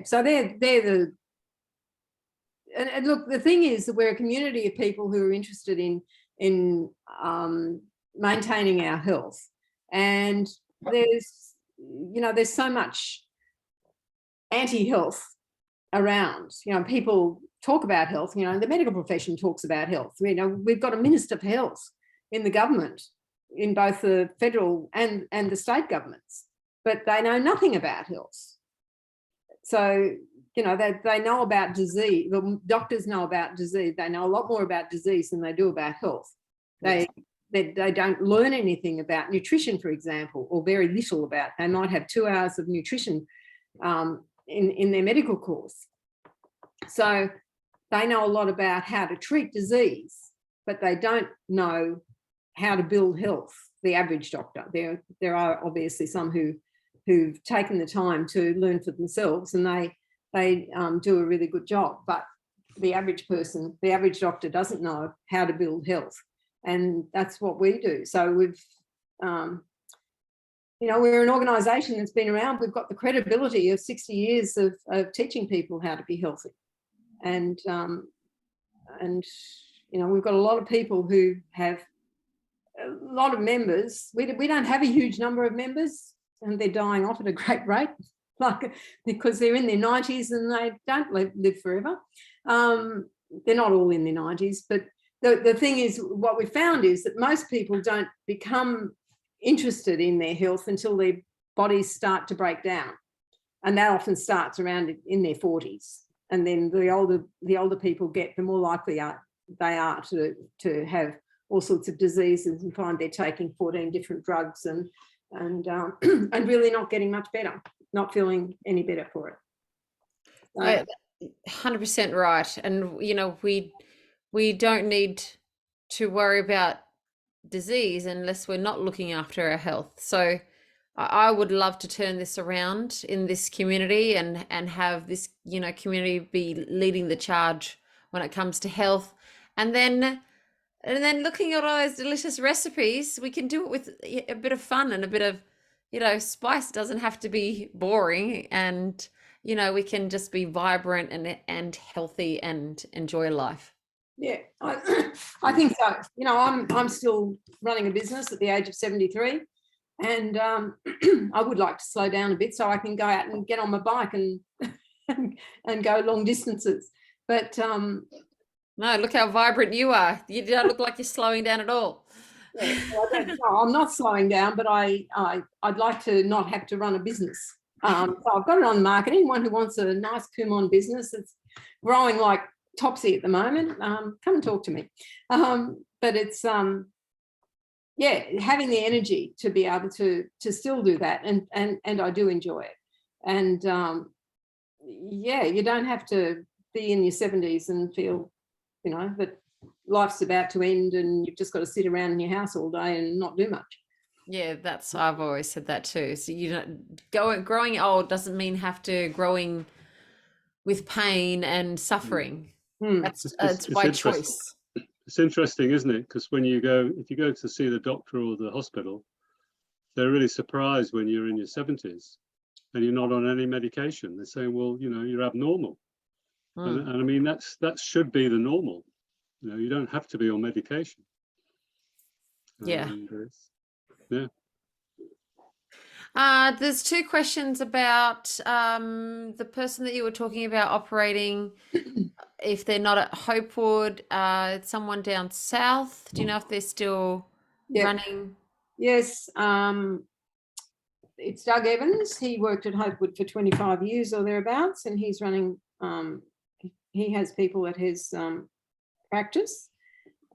Speaker 2: So they're the and look, the thing is that we're a community of people who are interested in maintaining our health, and there's so much anti-health around. People talk about health. The medical profession talks about health. We've got a minister for health in the government, in both the federal and the state governments, but they know nothing about health. So they know about disease. The doctors know about disease. They know a lot more about disease than they do about health. They don't learn anything about nutrition, for example, or very little about. They might have 2 hours of nutrition in their medical course. So they know a lot about how to treat disease, but they don't know how to build health. The average doctor. There are obviously some who've taken the time to learn for themselves, and they do a really good job. But the average person, the average doctor, doesn't know how to build health. And that's what we do. So we've, we're an organisation that's been around. We've got the credibility of 60 years of teaching people how to be healthy, and we've got a lot of people who have a lot of members. We don't have a huge number of members, and they're dying off at a great rate, because they're in their 90s and they don't live forever. They're not all in their 90s, but the thing is, what we found is that most people don't become interested in their health until their bodies start to break down, and that often starts around in their 40s. And then the older people get, the more likely they are to have all sorts of diseases and find they're taking 14 different drugs and really not getting much better, not feeling any better for it.
Speaker 1: 100% right. And we don't need to worry about disease unless we're not looking after our health. So I would love to turn this around in this community and have this community be leading the charge when it comes to health. And then looking at all those delicious recipes, we can do it with a bit of fun and a bit of spice. It doesn't have to be boring, and we can just be vibrant and healthy and enjoy life.
Speaker 2: Yeah, I think so. I'm still running a business at the age of 73, and I would like to slow down a bit so I can go out and get on my bike and go long distances. But
Speaker 1: no, look how vibrant you are. You don't look like you're slowing down at all.
Speaker 2: Yeah, I'm not slowing down, but I'd like to not have to run a business. So I've got it on market. Anyone who wants a nice Kumon business, it's growing like topsy at the moment, come and talk to me. But it's yeah, having the energy to be able to still do that, and I do enjoy it. And yeah, you don't have to be in your 70s and feel, you know, that life's about to end and you've just got to sit around in your house all day and not do much.
Speaker 1: Yeah, I've always said that too. So growing old doesn't mean have to growing with pain and suffering. That's it's by choice.
Speaker 4: It's interesting, isn't it? Because if you go to see the doctor or the hospital, they're really surprised when you're in your 70s and you're not on any medication. They're saying, well, you know, you're abnormal. And I mean, that should be the normal. You know, you don't have to be on medication.
Speaker 1: Yeah.
Speaker 4: Yeah.
Speaker 1: There's two questions about the person that you were talking about operating. If they're not at Hopewood, it's someone down south. Do you know if they're still running?
Speaker 2: Yes. It's Doug Evans. He worked at Hopewood for 25 years or thereabouts, and he's running, he has people at his practice.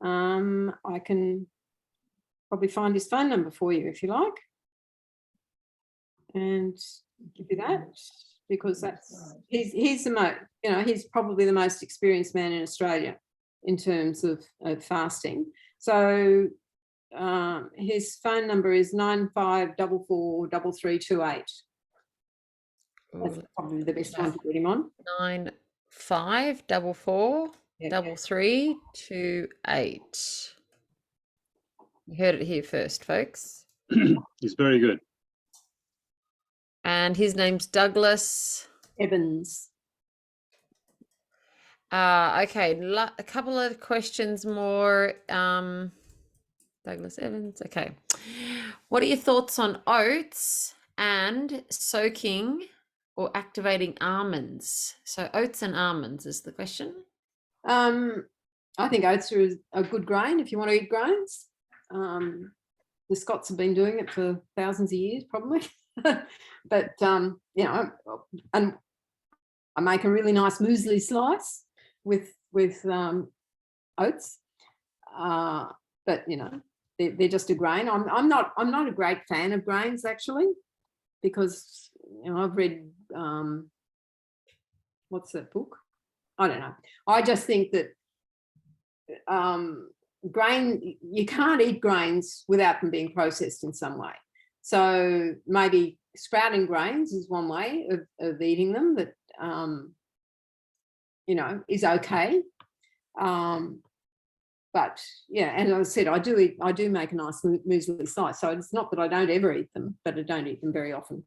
Speaker 2: I can probably find his phone number for you if you like, and give you that, because he's the most, you know, he's probably the most experienced man in Australia in terms of fasting. So his phone number is 95443328. That's probably the best one to get him on.
Speaker 1: 95443328. You heard it here first, folks.
Speaker 4: He's very good.
Speaker 1: And his name's Douglas
Speaker 2: Evans.
Speaker 1: Okay, a couple of questions more. Douglas Evans. Okay. What are your thoughts on oats and soaking or activating almonds? So oats and almonds is the question.
Speaker 2: I think oats are a good grain if you want to eat grains. The Scots have been doing it for thousands of years, probably. But you know, and I make a really nice muesli slice with oats. But you know, they're just a grain. I'm not a great fan of grains actually, because you know, I've read what's that book? I don't know. I just think that you can't eat grains without them being processed in some way. So maybe sprouting grains is one way of eating them that you know, is okay. But yeah, and as I said, I do make a nice muesli slice. So it's not that I don't ever eat them, but I don't eat them very often.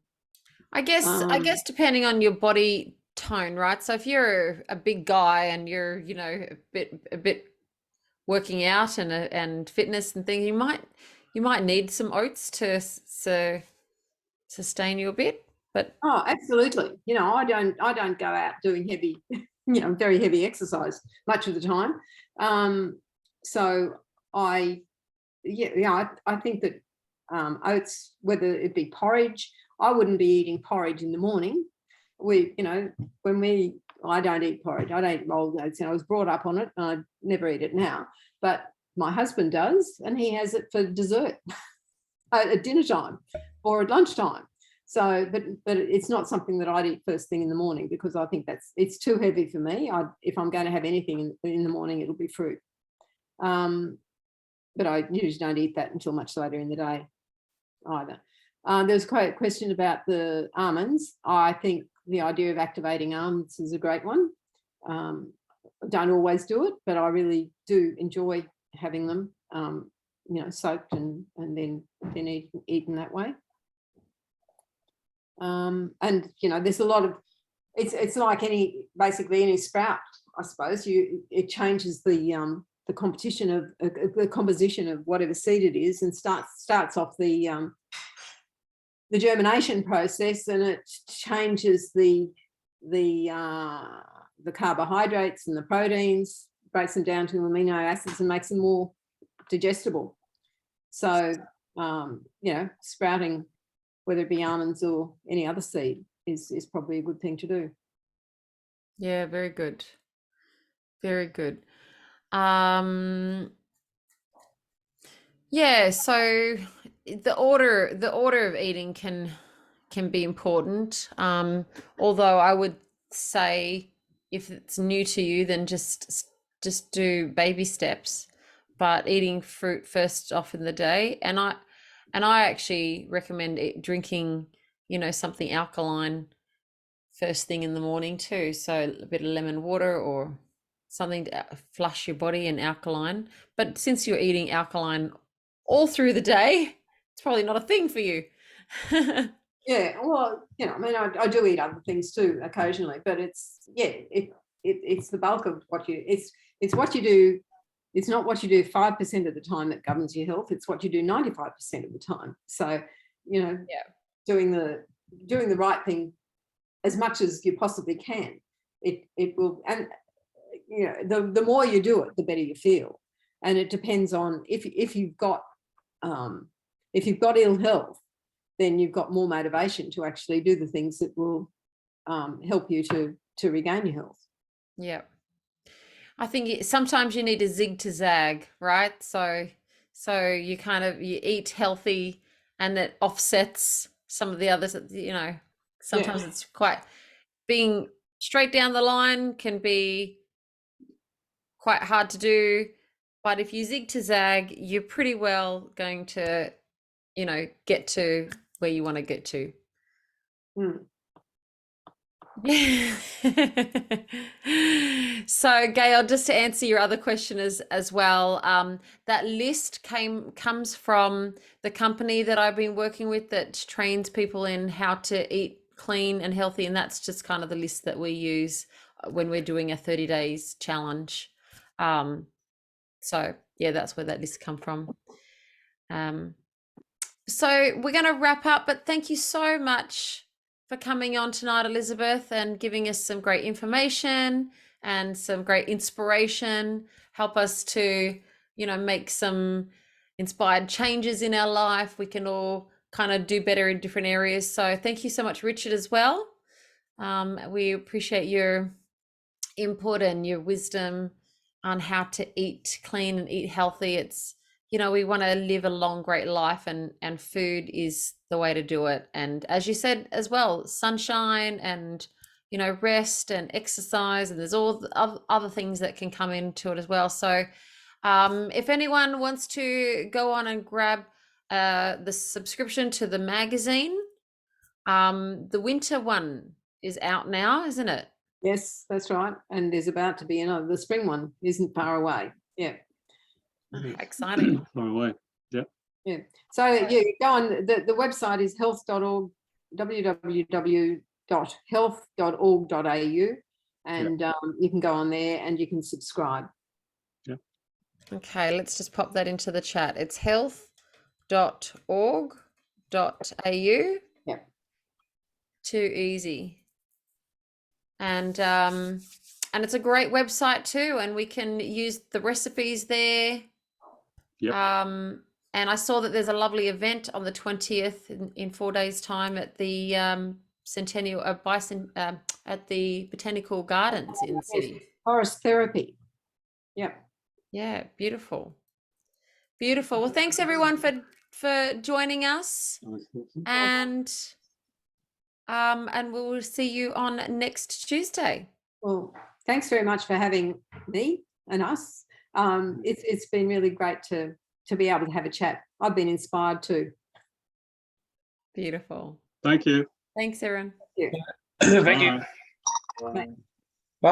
Speaker 1: I guess depending on your body tone, right? So if you're a big guy and you're, you know, a bit working out and fitness and things, you might need some oats to sustain you a bit. But
Speaker 2: oh, absolutely. You know, I don't go out doing heavy, you know, very heavy exercise much of the time. So I think that oats, whether it be porridge, I wouldn't be eating porridge in the morning. I don't eat porridge. I don't eat rolled oats. And I was brought up on it. And I never eat it now. But my husband does, and he has it for dessert at dinner time or at lunchtime. So, but it's not something that I'd eat first thing in the morning, because I think it's too heavy for me. If I'm going to have anything in the morning, it'll be fruit. But I usually don't eat that until much later in the day either. There was quite a question about the almonds. I think the idea of activating almonds is a great one. Don't always do it, but I really do enjoy having them, you know, soaked and then eaten that way. And you know, there's a lot of it's like basically any sprout, I suppose. It changes the competition of the composition of whatever seed it is, and starts off the germination process, and it changes the carbohydrates and the proteins, breaks them down to amino acids and makes them more digestible. So you know, sprouting, whether it be almonds or any other seed, is probably a good thing to do.
Speaker 1: Yeah, very good. Very good. Yeah, so the order of eating can be important. Although I would say if it's new to you, then just do baby steps. But eating fruit first off in the day, and I actually recommend drinking, something alkaline first thing in the morning too. So a bit of lemon water or something to flush your body and alkaline. But since you're eating alkaline all through the day, it's probably not a thing for you.
Speaker 2: Yeah, well, I mean, I do eat other things too occasionally, but it's the bulk of what it's what you do. It's not what you do 5% of the time that governs your health. It's what you do 95% of the time. So,
Speaker 1: Yeah.
Speaker 2: doing the right thing as much as you possibly can, it will, and the more you do it, the better you feel. And it depends on if you've got ill health, then you've got more motivation to actually do the things that will help you to regain your health.
Speaker 1: Yeah. I think sometimes you need a zig to zag, right? So you eat healthy and it offsets some of the others, sometimes it's quite being straight down the line can be quite hard to do, but if you zig to zag, you're pretty well going to, get to where you want to get to.
Speaker 2: Mm.
Speaker 1: Yeah. So, Gail, just to answer your other question as well, that list comes from the company that I've been working with that trains people in how to eat clean and healthy, and that's just kind of the list that we use when we're doing a 30 days challenge. So yeah, that's where that list come from. So we're going to wrap up, but thank you so much for coming on tonight, Elizabeth, and giving us some great information and some great inspiration. Help us to, make some inspired changes in our life. We can all kind of do better in different areas. So thank you so much, Richard, as well. We appreciate your input and your wisdom on how to eat clean and eat healthy. It's, we want to live a long, great life, and food is the way to do it. And as you said as well, sunshine and, rest and exercise, and there's all the other things that can come into it as well. So if anyone wants to go on and grab the subscription to the magazine, the winter one is out now, isn't it?
Speaker 2: Yes, that's right. And there's about to be another. The spring one isn't far away. Yeah.
Speaker 1: Exciting.
Speaker 4: Far away. Yeah.
Speaker 2: Yeah. So yeah, go on. The website is health.org, www.health.org.au, and you can go on there and you can subscribe.
Speaker 4: Yeah.
Speaker 1: Okay, let's just pop that into the chat. It's health.org.au.
Speaker 2: Yeah.
Speaker 1: Too easy. And it's a great website too, and we can use the recipes there.
Speaker 4: Yeah.
Speaker 1: And I saw that there's a lovely event on the 20th in 4 days' time at the Centennial at the Botanical Gardens in the city.
Speaker 2: Forest therapy. Yeah.
Speaker 1: Yeah, beautiful. Beautiful. Well, thanks everyone for joining us. And we will see you on next Tuesday.
Speaker 2: Well, thanks very much for having me and us. It's been really great to be able to have a chat. I've been inspired too.
Speaker 1: Beautiful.
Speaker 4: Thank you.
Speaker 1: Thanks, everyone.
Speaker 2: Thank you.
Speaker 5: Thank you.
Speaker 2: Bye.